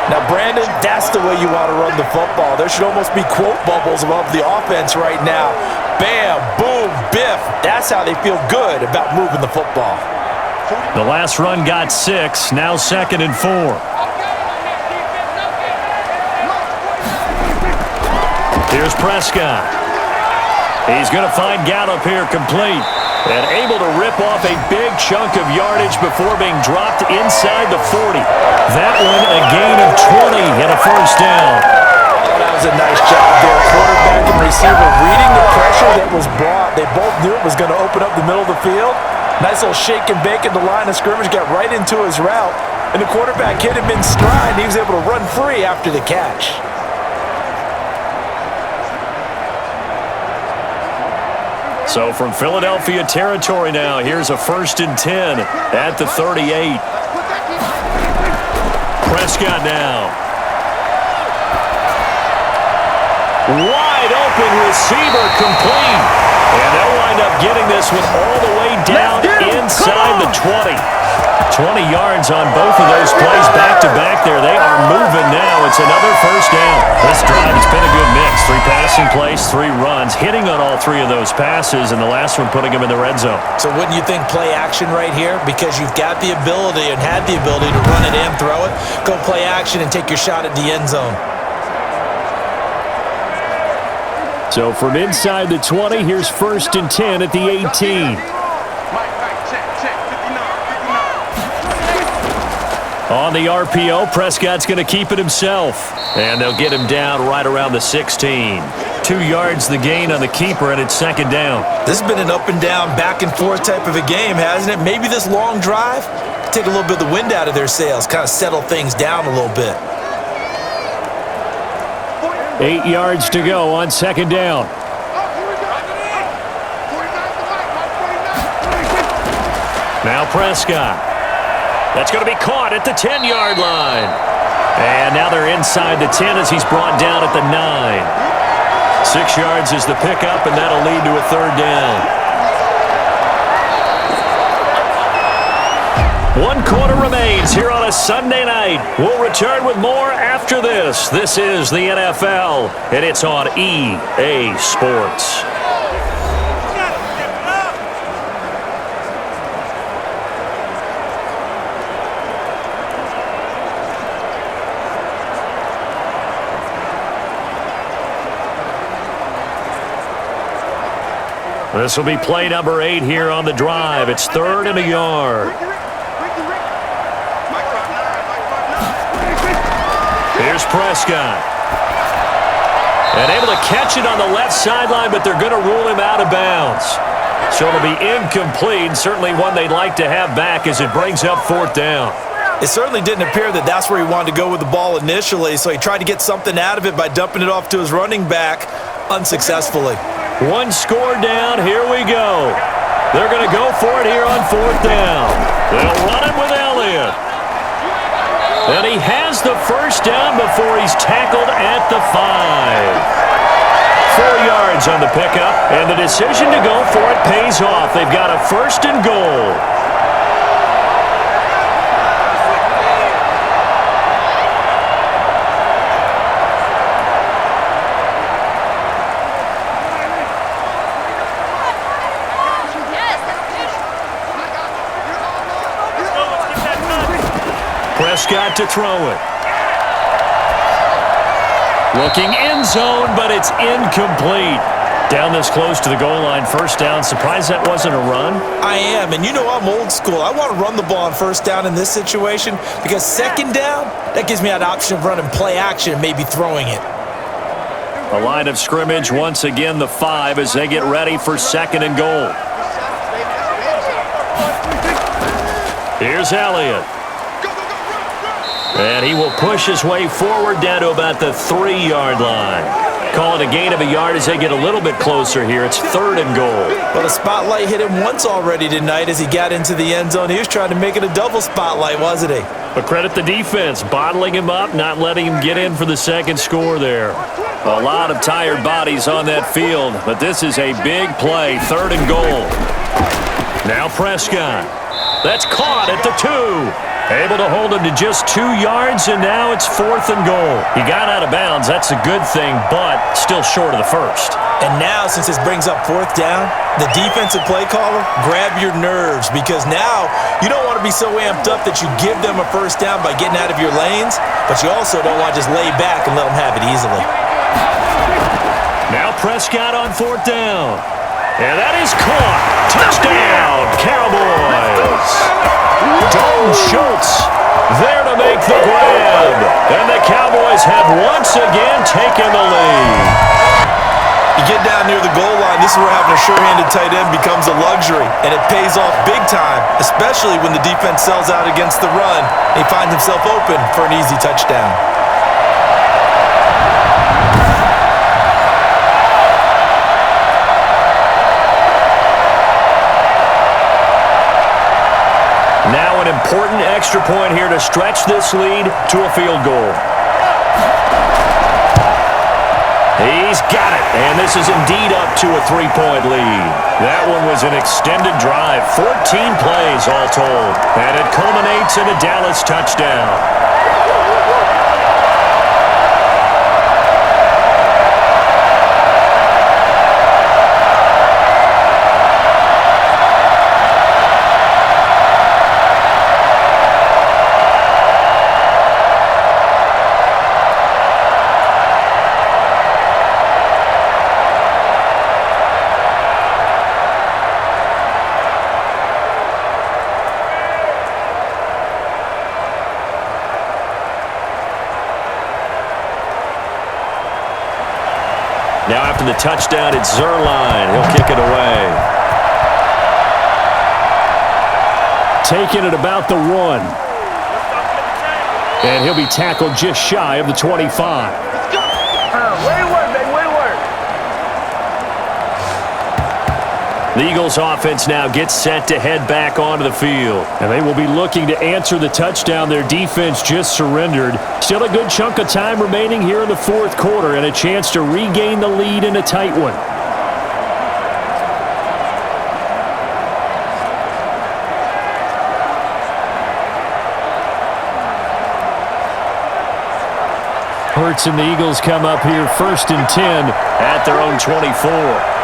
Now, Brandon, that's the way you want to run the football. There should almost be quote bubbles above the offense right now. Bam, boom, biff. That's how they feel good about moving the football. The last run got 6, now 2nd and 4. Here's Prescott. He's going to find Gallup here complete and able to rip off a big chunk of yardage before being dropped inside the 40. That one a gain of 20 and a first down. Oh, that was a nice job there. Quarterback and receiver reading the pressure that was brought. They both knew it was going to open up the middle of the field. Nice little shake and bake at the line of scrimmage, got right into his route. And the quarterback hit him in stride. He was able to run free after the catch. So from Philadelphia territory now, here's a 1st and 10 at the 38. Prescott now. Wide open receiver complete. And they'll wind up getting this one all the way down inside the 20. 20 yards on both of those plays back-to-back there. They are moving now. It's another 1st down. This drive has been a good mix. 3 passing plays, 3 runs, hitting on all 3 of those passes, and the last one putting them in the red zone. So wouldn't you think play action right here? Because you've got the ability and had the ability to run it and throw it. Go play action and take your shot at the end zone. So from inside the 20, here's 1st and 10 at the 18. On the RPO, Prescott's going to keep it himself. And they'll get him down right around the 16. 2 yards the gain on the keeper, and it's 2nd down. This has been an up and down, back and forth type of a game, hasn't it? Maybe this long drive, take a little bit of the wind out of their sails, kind of settle things down a little bit. 8 yards to go on 2nd down. Now Prescott. That's going to be caught at the 10-yard line. And now they're inside the 10 as he's brought down at the 9. 6 yards is the pickup, and that'll lead to a 3rd down. 1 quarter remains here on a Sunday night. We'll return with more after this. This is the NFL, and it's on EA Sports. This will be play number 8 here on the drive. It's 3rd and a yard. Here's Prescott. And able to catch it on the left sideline, but they're going to rule him out of bounds. So it'll be incomplete, certainly one they'd like to have back as it brings up 4th down. It certainly didn't appear that that's where he wanted to go with the ball initially, so he tried to get something out of it by dumping it off to his running back unsuccessfully. 1 score down. Here we go. They're going to go for it here on 4th down. They'll run it with Elliott. And he has the 1st down before he's tackled at the 5. 4 yards on the pickup, and the decision to go for it pays off. They've got a 1st and goal. Prescott to throw it. Looking end zone, but it's incomplete. Down this close to the goal line, 1st down. Surprised that wasn't a run? I am, and you know I'm old school. I want to run the ball on 1st down in this situation because 2nd down, that gives me that option of running play action and maybe throwing it. A line of scrimmage, once again the 5 as they get ready for 2nd and goal. Here's Elliott. And he will push his way forward down to about the 3-yard line. Call it a gain of a yard as they get a little bit closer here. It's 3rd and goal. Well, the spotlight hit him once already tonight as he got into the end zone. He was trying to make it a double spotlight, wasn't he? But credit the defense, bottling him up, not letting him get in for the 2nd score there. A lot of tired bodies on that field, but this is a big play. 3rd and goal. Now Prescott. That's caught at the 2. Able to hold him to just 2 yards, and now it's 4th and goal. He got out of bounds. That's a good thing, but still short of the 1st. And now, since this brings up 4th down, the defensive play caller, grab your nerves because now you don't want to be so amped up that you give them a 1st down by getting out of your lanes, but you also don't want to just lay back and let them have it easily. Now Prescott on 4th down. And that is caught. Touchdown, Cowboys. Dalton Schultz there to make the grab. And the Cowboys Eagles have once again taken the lead. You get down near the goal line, this is where having a sure-handed tight end becomes a luxury, and it pays off big time, especially when the defense sells out against the run and he finds himself open for an easy touchdown. Now an important extra point here to stretch this lead to a field goal. He's got it, and this is indeed up to a 3-point lead. That one was an extended drive, 14 plays all told, and it culminates in a Dallas touchdown. Now after the touchdown, it's Zerline. He'll kick it away. Taking it about the 1. And he'll be tackled just shy of the 25. Wayward, man, wayward. The Eagles offense now gets set to head back onto the field. And they will be looking to answer the touchdown their defense just surrendered. Still a good chunk of time remaining here in the fourth quarter and a chance to regain the lead in a tight one. Hurts and the Eagles come up here 1st and 10 at their own 24.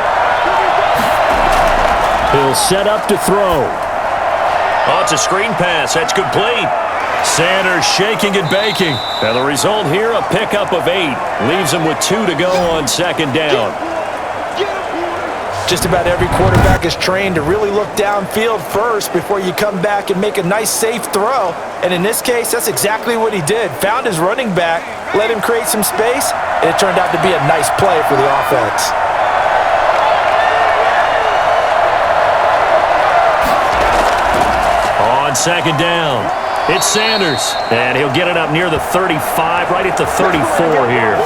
He'll set up to throw. Oh, it's a screen pass. That's complete. Sanders shaking and baking. And the result here, a pickup of 8. Leaves him with 2 to go on 2nd down. Just about every quarterback is trained to really look downfield first before you come back and make a nice, safe throw. And in this case, that's exactly what he did. Found his running back, let him create some space, and it turned out to be a nice play for the offense. On 2nd down, it's Sanders. And he'll get it up near the 35, right at the 34 here.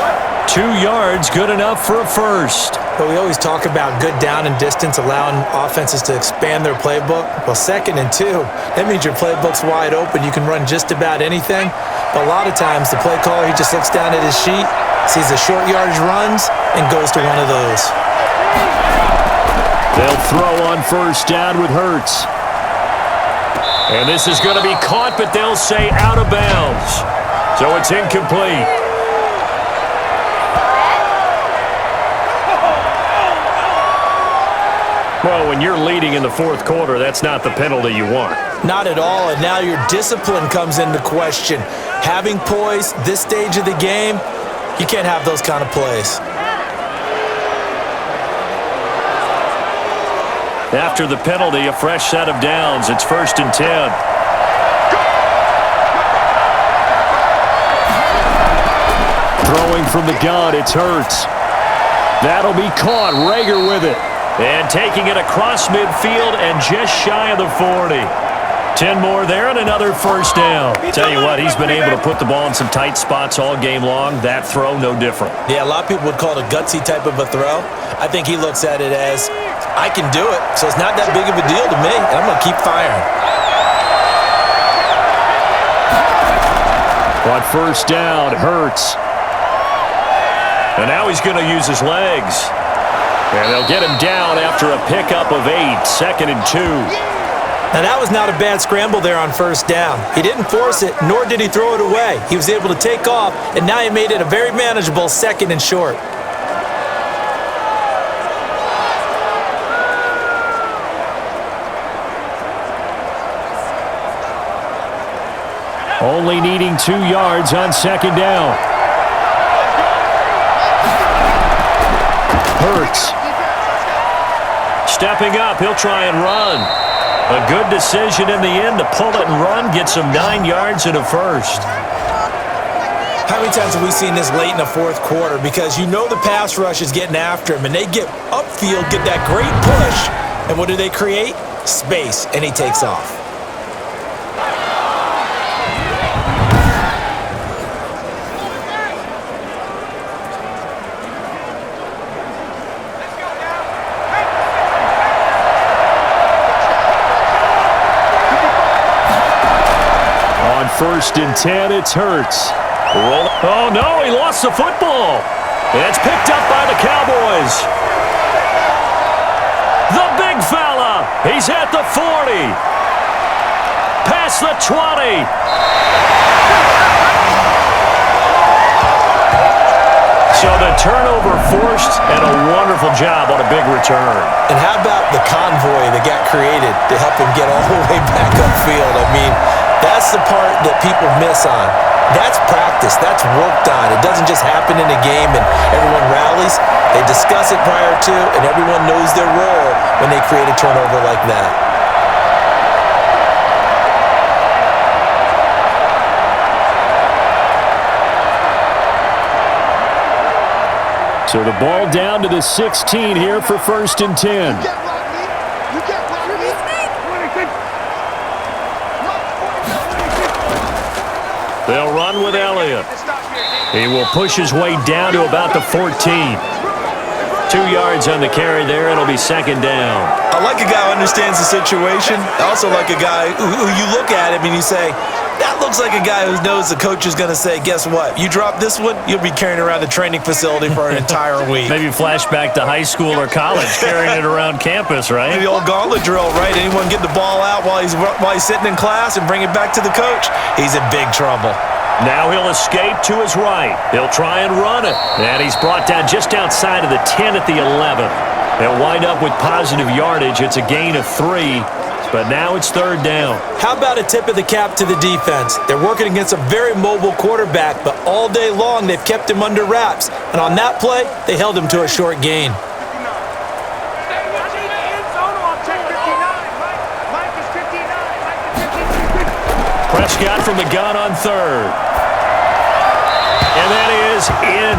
2 yards, good enough for a first. But we always talk about good down and distance, allowing offenses to expand their playbook. Well, 2nd and 2, that means your playbook's wide open. You can run just about anything. But a lot of times, the play caller, he just looks down at his sheet, sees the short yardage runs, and goes to one of those. They'll throw on 1st down with Hurts. And this is going to be caught, but they'll say out of bounds. So it's incomplete. Well, when you're leading in the fourth quarter, that's not the penalty you want. Not at all, and now your discipline comes into question. Having poise this stage of the game, you can't have those kind of plays. After the penalty, a fresh set of downs. It's 1st and 10. Throwing from the gun, it's Hurts. That'll be caught. Rager with it. And taking it across midfield and just shy of the 40. 10 more there and another 1st down. Tell you what, he's been able to put the ball in some tight spots all game long. That throw, no different. Yeah, a lot of people would call it a gutsy type of a throw. I think he looks at it as, I can do it, so it's not that big of a deal to me, and I'm going to keep firing. On 1st down, Hurts. And now he's going to use his legs. And they'll get him down after a pickup of 8, 2nd and 2. Now, that was not a bad scramble there on 1st down. He didn't force it, nor did he throw it away. He was able to take off, and now he made it a very manageable 2nd and short. Only needing 2 yards on 2nd down. Hurts. Stepping up, he'll try and run. A good decision in the end to pull it and run, gets him 9 yards and a first. How many times have we seen this late in the fourth quarter? Because you know the pass rush is getting after him, and they get upfield, get that great push, and what do they create? Space, and he takes off. On 1st and 10, it's Hurts. Oh, no, he lost the football. It's picked up by the Cowboys. The big fella. He's at the 40. Past the 20. So the turnover forced and a wonderful job on a big return. And how about the convoy that got created to help him get all the way back upfield? I mean, that's the part that people miss on. That's practice. That's worked on. It doesn't just happen in a game and everyone rallies. They discuss it prior to, and everyone knows their role when they create a turnover like that. So the ball down to the 16 here for 1st and 10. They'll run with Elliott. He will push his way down to about the 14. 2 yards on the carry there. It'll be 2nd down. I like a guy who understands the situation. I also like a guy who you look at him and you say, that looks like a guy who knows the coach is going to say, guess what? You drop this one, you'll be carrying around the training facility for an entire week. Maybe flashback to high school or college, carrying it around campus, right? The old gauntlet drill, right? Anyone get the ball out while he's sitting in class and bring it back to the coach? He's in big trouble. Now he'll escape to his right. He'll try and run it. And he's brought down just outside of the 10 at the 11. They'll wind up with positive yardage. It's a gain of 3. But now it's 3rd down. How about a tip of the cap to the defense? They're working against a very mobile quarterback, but all day long they've kept him under wraps. And on that play, they held him to a short gain. Prescott from the gun on 3rd. And that is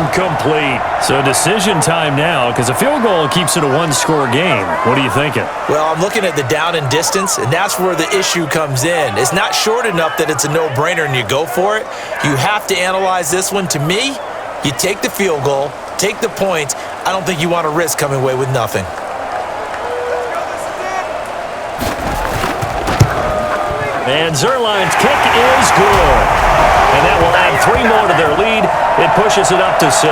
incomplete. So decision time now because a field goal keeps it a one-score game. What are you thinking? Well, I'm looking at the down and distance, and that's where the issue comes in. It's not short enough that it's a no-brainer and you go for it. You have to analyze this one. To me, you take the field goal, take the points. I don't think you want to risk coming away with nothing. And Zerline's kick is good. And that will add 3 more to their lead. It pushes it up to 6.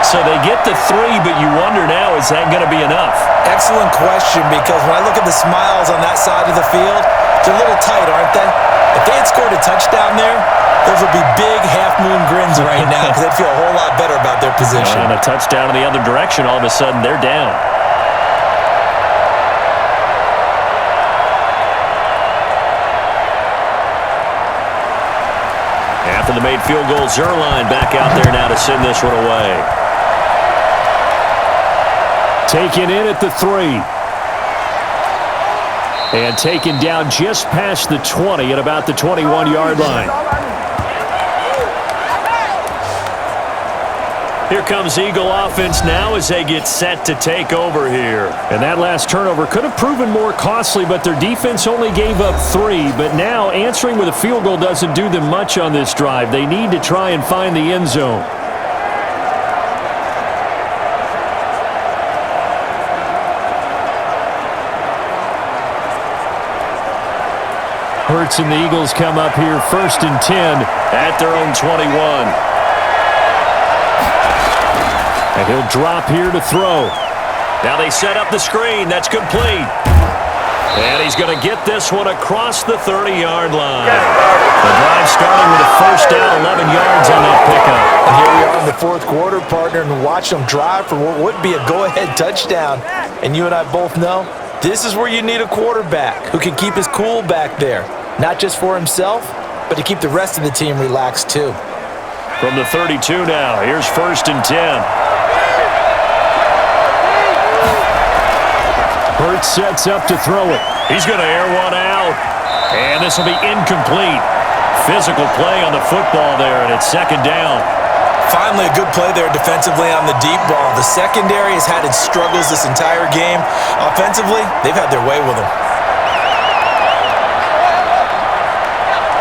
So they get to 3, but you wonder now, is that going to be enough? Excellent question, because when I look at the smiles on that side of the field, they're a little tight, aren't they? If they had scored a touchdown there, those would be big half-moon grins right now because they'd feel a whole lot better about their position. And a touchdown in the other direction, all of a sudden they're down. After the made field goal, Zerline back out there now to send this one away. Taken in at the 3. And taken down just past the 20 at about the 21-yard line. Here comes Eagle offense now as they get set to take over here. And that last turnover could have proven more costly, but their defense only gave up 3. But now answering with a field goal doesn't do them much on this drive. They need to try and find the end zone. Hurts and the Eagles come up here 1st and 10 at their own 21. And he'll drop here to throw. Now they set up the screen. That's complete. And he's going to get this one across the 30-yard line. The drive starting with a 1st down, 11 yards on that pickup. And here we are in the 4th quarter, partner, and watch them drive for what would be a go-ahead touchdown. And you and I both know this is where you need a quarterback who can keep his cool back there. Not just for himself, but to keep the rest of the team relaxed too. From the 32 now, here's 1st and 10. Hurts sets up to throw it. He's going to air one out. And this will be incomplete. Physical play on the football there, and it's second down. Finally, a good play there defensively on the deep ball. The secondary has had its struggles this entire game. Offensively, they've had their way with them.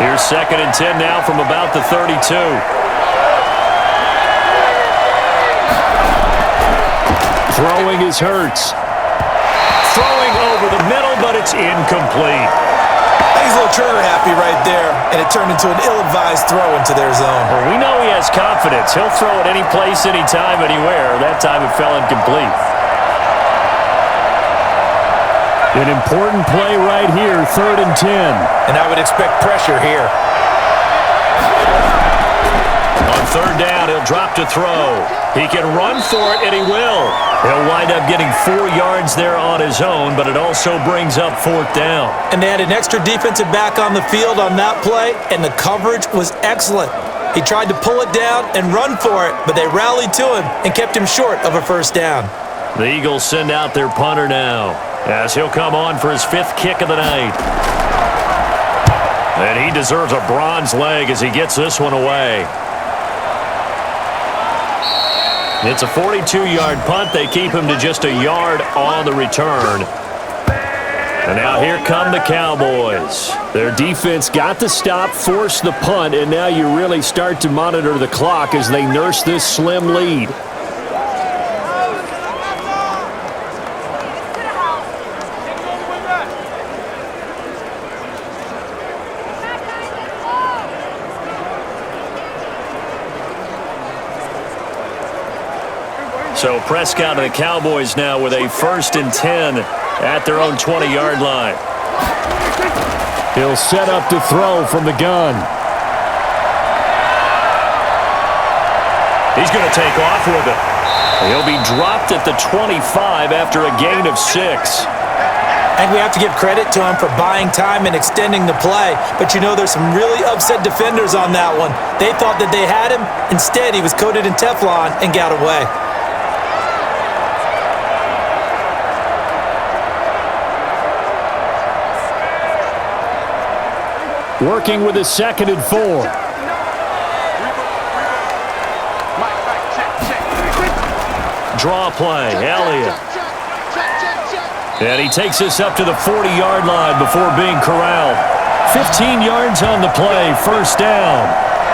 Here's second and 10 now from about the 32. Throwing is Hurts. Throwing over the middle, but it's incomplete. He's a little trigger happy right there, and it turned into an ill-advised throw into their zone. Well, we know he has confidence. He'll throw it any place, anytime, anywhere. That time it fell incomplete. An important play right here, 3rd and 10. And I would expect pressure here. On 3rd down, he'll drop to throw. He can run for it, and he will. He'll wind up getting 4 yards there on his own, but it also brings up 4th down. And they had an extra defensive back on the field on that play, and the coverage was excellent. He tried to pull it down and run for it, but they rallied to him and kept him short of a 1st down. The Eagles send out their punter now, as he'll come on for his 5th kick of the night. And he deserves a bronze leg as he gets this one away. It's a 42-yard punt. They keep him to just a yard on the return. And now here come the Cowboys. Their defense got the stop, forced the punt, and now you really start to monitor the clock as they nurse this slim lead. So Prescott and the Cowboys now with a 1st and 10 at their own 20-yard line. He'll set up to throw from the gun. He's going to take off with it. He'll be dropped at the 25 after a gain of 6. And we have to give credit to him for buying time and extending the play. But you know, there's some really upset defenders on that one. They thought that they had him. Instead, he was coated in Teflon and got away. Working with a 2nd and 4. Draw play, Elliott. And he takes us up to the 40-yard line before being corralled. 15 yards on the play, 1st down.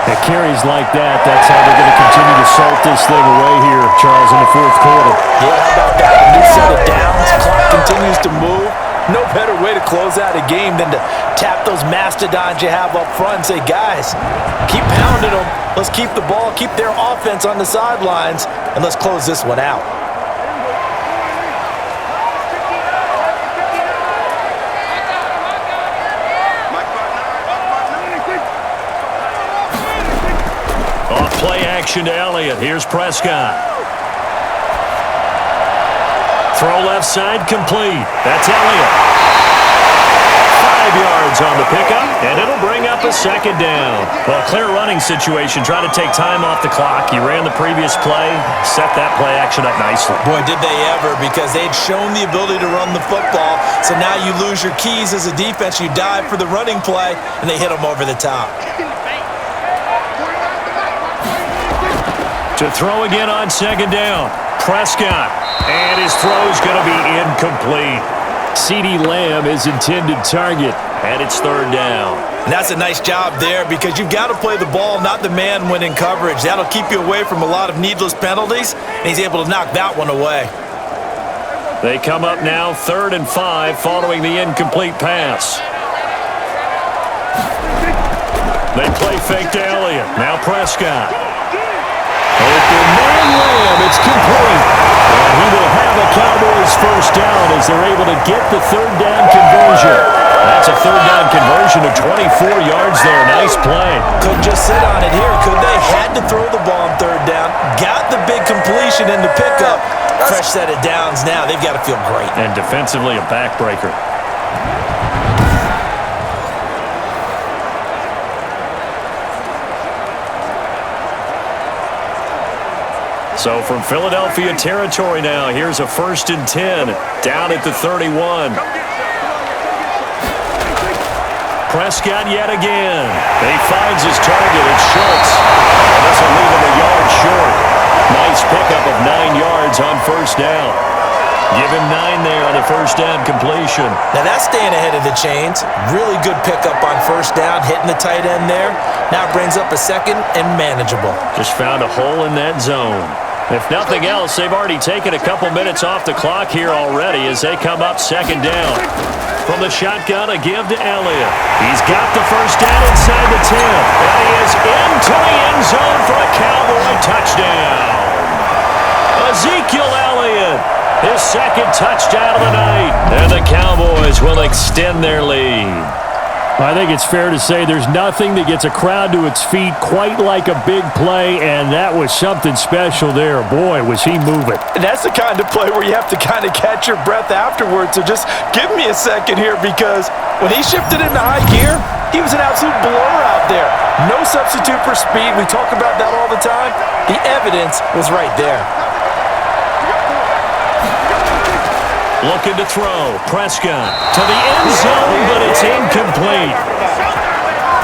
At carries like that, that's how they're going to continue to salt this thing away here, Charles, in the 4th quarter. Yeah, how about that? A new set of downs, clock continues to move. No better way to close out a game than to tap those mastodons you have up front and say, guys, keep pounding them. Let's keep the ball, keep their offense on the sidelines, and let's close this one out. Off play action to Elliott. Here's Prescott. Throw left side complete. That's Elliott. 5 yards on the pickup, and it'll bring up a 2nd down. Well, clear running situation. Try to take time off the clock. He ran the previous play, set that play action up nicely. Boy, did they ever, because they'd shown the ability to run the football. So now you lose your keys as a defense. You dive for the running play, and they hit them over the top. To throw again on 2nd down. Prescott. And his throw's going to be incomplete. CeeDee Lamb is intended target. And it's 3rd down. And that's a nice job there because you've got to play the ball, not the man when in coverage. That'll keep you away from a lot of needless penalties, and he's able to knock that one away. They come up now 3rd and 5 following the incomplete pass. They play fake to Elliott. Now Prescott. Open man Lamb, it's complete. And he will have a Cowboys 1st down as they're able to get the 3rd down conversion. That's a 3rd down conversion of 24 yards there. Nice play. Couldn't just sit on it here, could they? Had to throw the ball on 3rd down. Got the big completion in the pickup. Fresh set of downs now. They've got to feel great. And defensively a backbreaker. So from Philadelphia territory now, here's a 1st and 10 down at the 31. Prescott yet again. He finds his target. It's Schultz. And this will leave him a yard short. Nice pickup of 9 yards on first down. Give him 9 there on the first down completion. Now that's staying ahead of the chains. Really good pickup on first down, hitting the tight end there. Now it brings up a second and manageable. Just found a hole in that zone. If nothing else, they've already taken a couple minutes off the clock here already as they come up second down. From the shotgun, a give to Elliott. He's got the first down inside the 10. And he is into the end zone for a Cowboy touchdown. Ezekiel Elliott, his second touchdown of the night. And the Cowboys will extend their lead. I think it's fair to say there's nothing that gets a crowd to its feet quite like a big play, and that was something special there. Boy, was he moving. And that's the kind of play where you have to kind of catch your breath afterwards. So just give me a second here, because when he shifted into high gear, he was an absolute blur out there. No substitute for speed. We talk about that all the time. The evidence was right there. Looking to throw. Prescott to the end zone, but it's incomplete.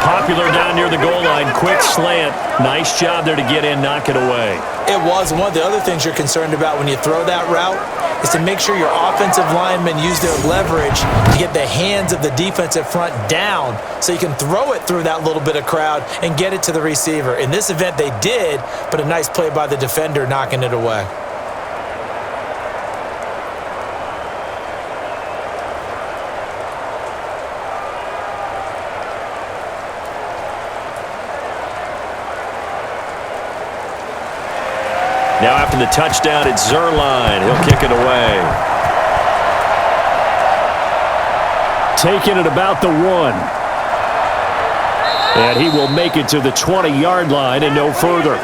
Popular down near the goal line. Quick slant. Nice job there to get in, knock it away. It was. One of the other things you're concerned about when you throw that route is to make sure your offensive linemen use their leverage to get the hands of the defensive front down so you can throw it through that little bit of crowd and get it to the receiver. In this event, they did, but a nice play by the defender knocking it away. Now after the touchdown, it's Zerline. He'll kick it away. Taking it about the 1. And he will make it to the 20-yard line and no further.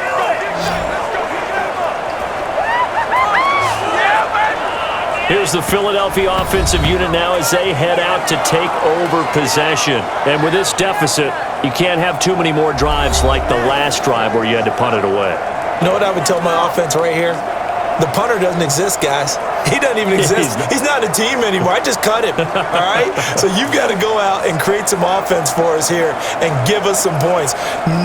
Here's the Philadelphia offensive unit now as they head out to take over possession. And with this deficit, you can't have too many more drives like the last drive where you had to punt it away. You know what I would tell my offense right here? The punter doesn't exist, guys. He doesn't even exist. He's not a team anymore. I just cut him, all right? So you've got to go out and create some offense for us here and give us some points.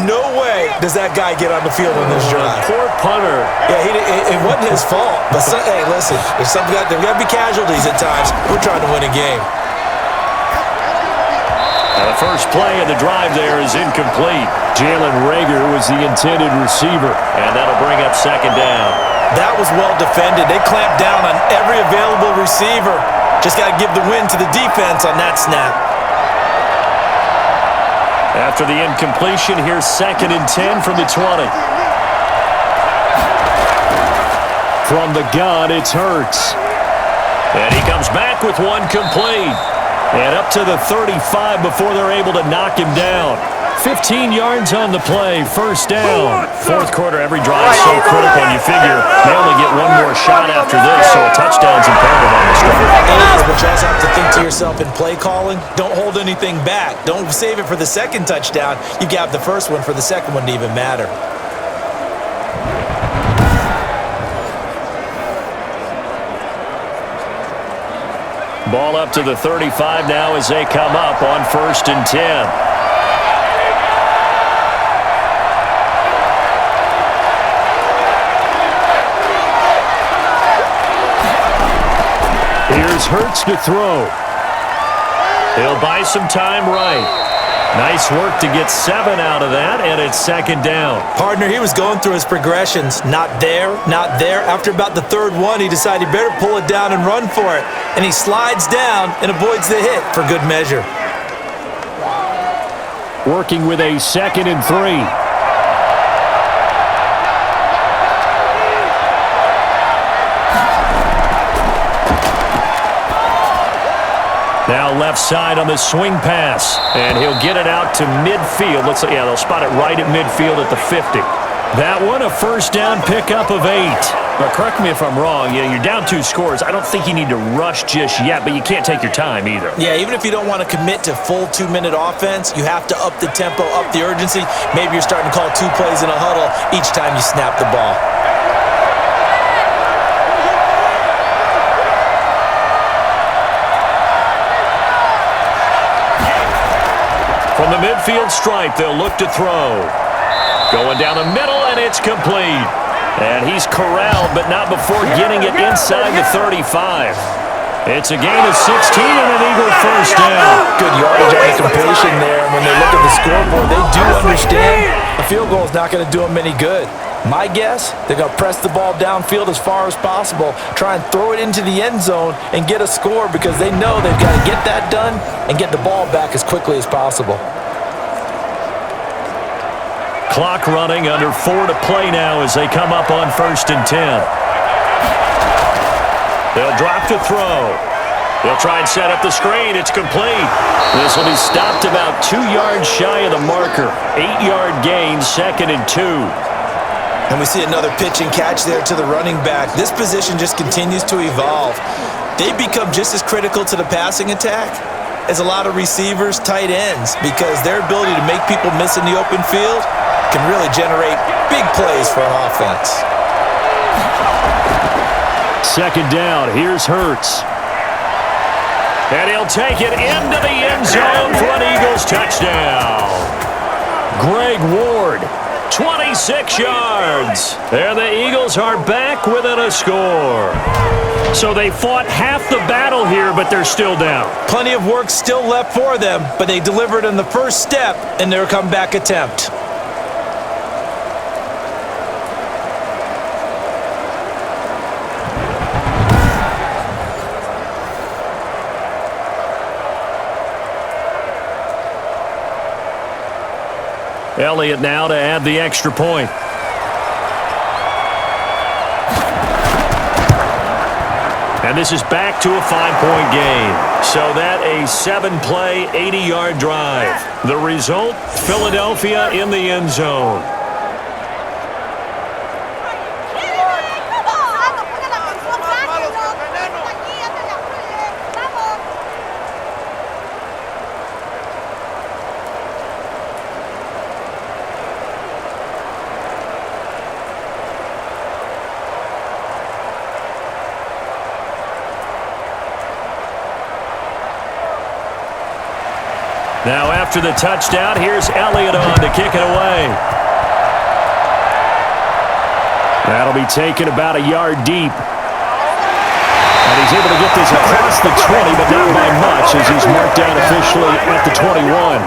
No way does that guy get on the field on this drive. Poor punter. Yeah, it wasn't his fault. But, hey, listen, there's got to be casualties at times. We're trying to win a game. The first play of the drive there is incomplete. Jalen Reagor was the intended receiver. And that'll bring up second down. That was well defended. They clamped down on every available receiver. Just got to give the win to the defense on that snap. After the incompletion, here's 2nd and 10 from the 20. From the gun, it's Hurts. And he comes back with one complete. And up to the 35 before they're able to knock him down. 15 yards on the play, first down. Fourth quarter, every drive so critical, and you figure they only get one more shot after this, so a touchdown's imperative on this drive. But you also have to think to yourself in play calling, don't hold anything back. Don't save it for the second touchdown. You got the first one for the second one to even matter. Ball up to the 35 now as they come up on 1st and 10. Here's Hurts to throw. He'll buy some time right. Nice work to get 7 out of that, and it's 2nd down. Partner, he was going through his progressions. Not there, not there. After about the 3rd one, he decided he better pull it down and run for it. And he slides down and avoids the hit for good measure. Working with a 2nd and 3. Now left side on the swing pass, and he'll get it out to midfield. Yeah, they'll spot it right at midfield at the 50. That one, a first down pickup of 8. But correct me if I'm wrong, you're down 2 scores. I don't think you need to rush just yet, but you can't take your time either. Yeah, even if you don't want to commit to full 2-minute offense, you have to up the tempo, up the urgency. Maybe you're starting to call 2 plays in a huddle each time you snap the ball. From the midfield stripe, they'll look to throw. Going down the middle, and it's complete. And he's corralled, but not before getting it inside the 35. It's a gain of 16 and an Eagle first down. Good yardage on the completion there. When they look at the scoreboard, they do understand a field goal is not going to do them any good. My guess, they're going to press the ball downfield as far as possible, try and throw it into the end zone and get a score because they know they've got to get that done and get the ball back as quickly as possible. Clock running, under 4 to play now as they come up on 1st and 10. They'll drop to throw. They'll try and set up the screen. It's complete. This will be stopped about 2 yards shy of the marker. 8-yard gain, 2nd and 2. And we see another pitch and catch there to the running back. This position just continues to evolve. They become just as critical to the passing attack as a lot of receivers, tight ends, because their ability to make people miss in the open field can really generate big plays for an offense. 2nd down. Here's Hurts. And he'll take it into the end zone for an Eagles touchdown. Greg Ward, 26 yards. There the Eagles are back within a score. So they fought half the battle here, but they're still down. Plenty of work still left for them, but they delivered in the first step in their comeback attempt. Elliott now to add the extra point. And this is back to a 5-point game. So that a 7-play, 80-yard drive. The result, Philadelphia in the end zone. Now after the touchdown, here's Elliott on to kick it away. That'll be taken about a yard deep. And he's able to get this across the 20, but not by much as he's marked down officially at the 21.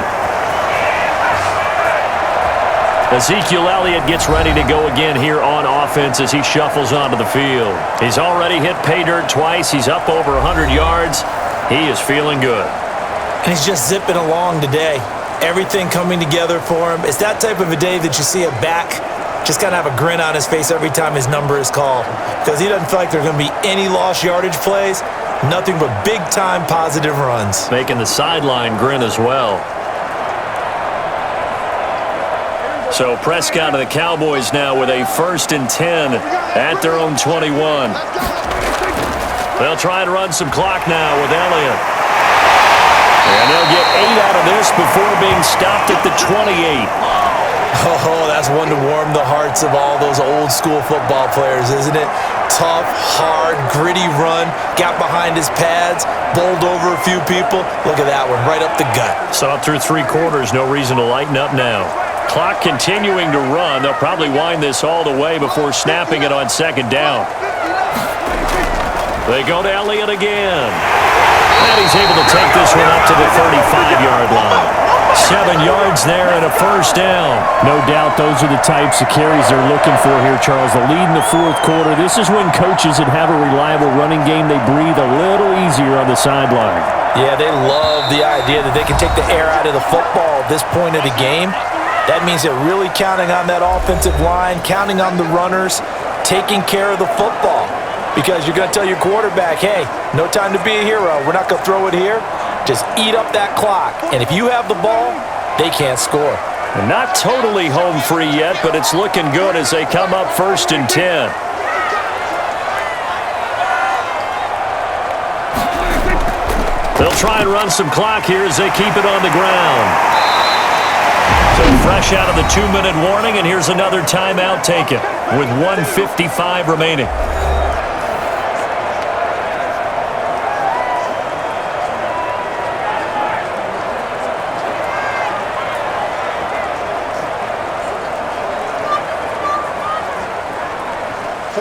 Ezekiel Elliott gets ready to go again here on offense as he shuffles onto the field. He's already hit pay dirt twice. He's up over 100 yards. He is feeling good. And he's just zipping along today. Everything coming together for him. It's that type of a day that you see a back just kind of have a grin on his face every time his number is called, because he doesn't feel like there's going to be any lost yardage plays, nothing but big-time positive runs. Making the sideline grin as well. So Prescott and the Cowboys now with a 1st and 10 at their own 21. They'll try and run some clock now with Elliott. And they'll get 8 out of this before being stopped at the 28. Oh, that's one to warm the hearts of all those old-school football players, isn't it? Tough, hard, gritty run, got behind his pads, bowled over a few people. Look at that one, right up the gut. Saw it through 3 quarters, no reason to lighten up now. Clock continuing to run. They'll probably wind this all the way before snapping it on 2nd down. They go to Elliott again. And he's able to take this one up to the 35-yard line. 7 yards there and a 1st down. No doubt those are the types of carries they're looking for here, Charles. The lead in the 4th quarter. This is when coaches that have a reliable running game, they breathe a little easier on the sideline. Yeah, they love the idea that they can take the air out of the football at this point of the game. That means they're really counting on that offensive line, counting on the runners, taking care of the football. Because you're going to tell your quarterback, hey, no time to be a hero. We're not going to throw it here. Just eat up that clock. And if you have the ball, they can't score. Not totally home free yet, but it's looking good as they come up 1st and 10. They'll try and run some clock here as they keep it on the ground. So fresh out of the 2-minute warning, and here's another timeout taken with 1:55 remaining.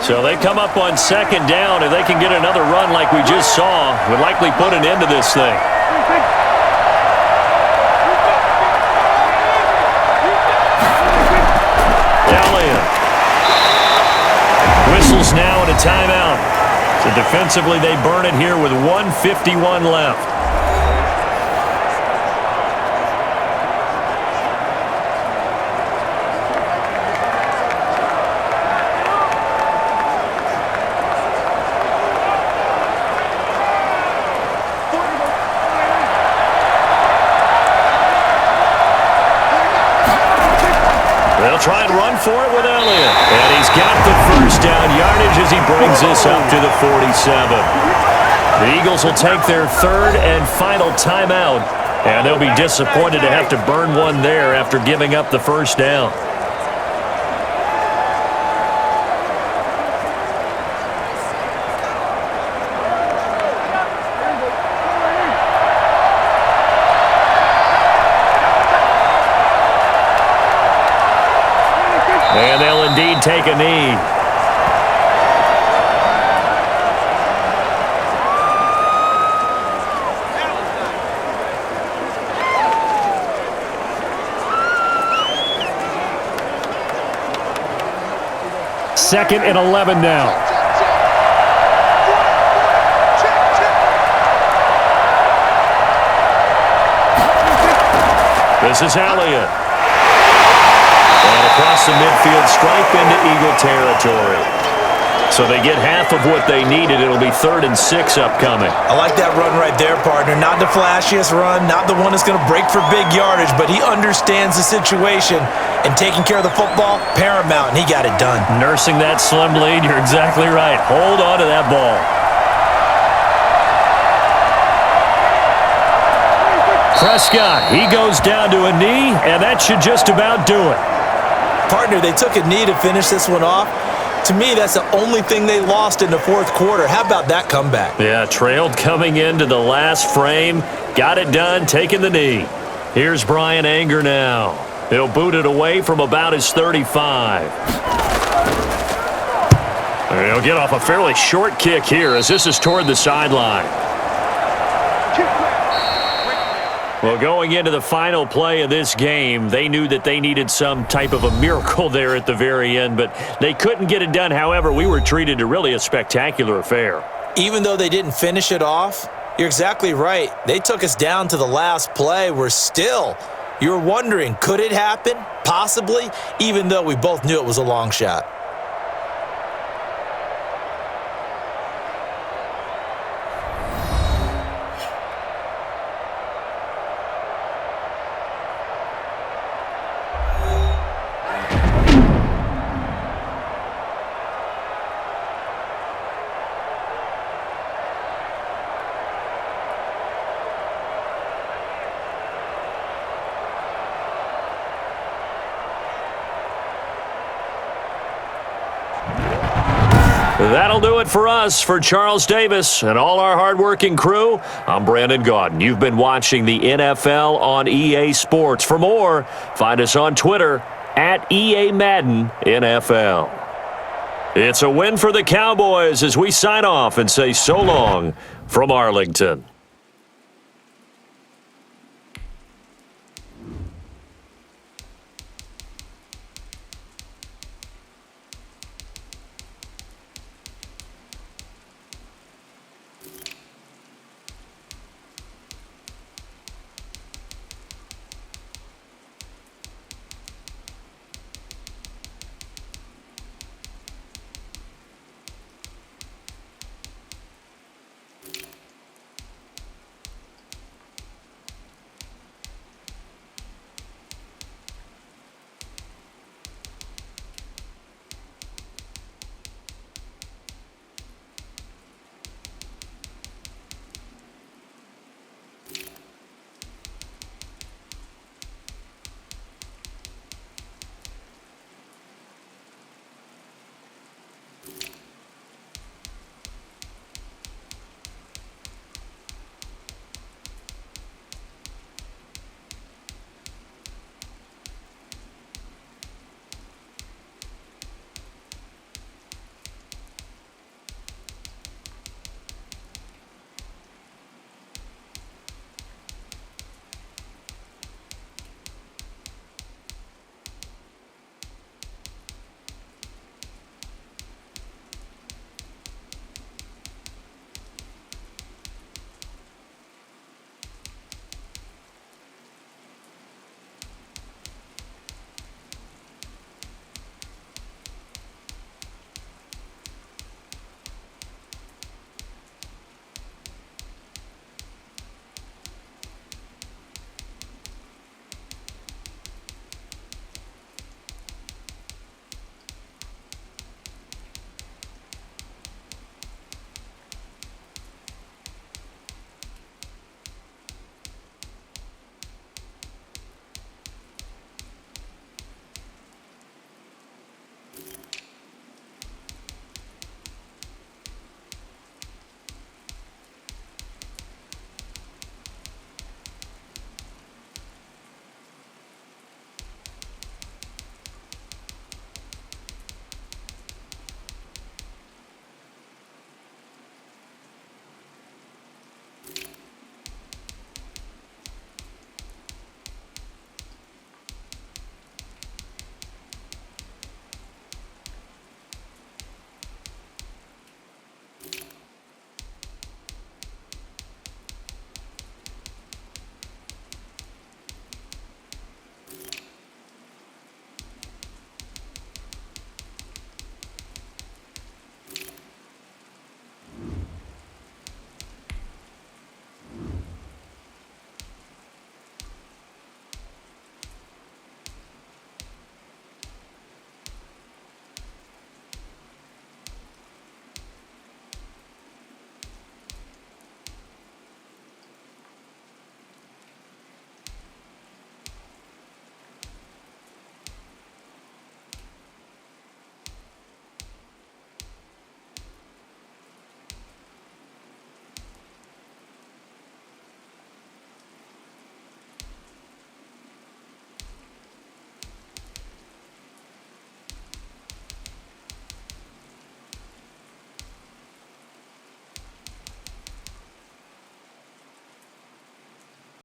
So they come up on second down. If they can get another run like we just saw, would likely put an end to this thing. Elliott. Whistles now and a timeout. So defensively, they burn it here with 1:51 left. They'll try and run for it with Elliott. And he's got the first down yardage as he brings this up to the 47. The Eagles will take their third and final timeout, and they'll be disappointed to have to burn one there after giving up the first down. And they'll indeed take a knee. Second and 11 now. This is Elliott. And across the midfield stripe into Eagle territory. So they get half of what they needed. It'll be 3rd and 6 upcoming. I like that run right there, partner. Not the flashiest run, not the one that's going to break for big yardage, but he understands the situation, and taking care of the football, paramount, and he got it done. Nursing that slim lead, you're exactly right. Hold on to that ball. Prescott, he goes down to a knee, and that should just about do it. Partner, they took a knee to finish this one off. To me, that's the only thing they lost in the fourth quarter. How about that comeback? Yeah, trailed coming into the last frame. Got it done, taking the knee. Here's Brian Anger now. He'll boot it away from about his 35. He'll get off a fairly short kick here as this is toward the sideline. Well, going into the final play of this game, they knew that they needed some type of a miracle there at the very end, but they couldn't get it done. However, we were treated to really a spectacular affair. Even though they didn't finish it off, you're exactly right. They took us down to the last play. You're wondering, could it happen? Possibly, even though we both knew it was a long shot. That'll do it for us. For Charles Davis and all our hardworking crew, I'm Brandon Gaudin. You've been watching the NFL on EA Sports. For more, find us on Twitter at EA Madden NFL. It's a win for the Cowboys as we sign off and say so long from Arlington.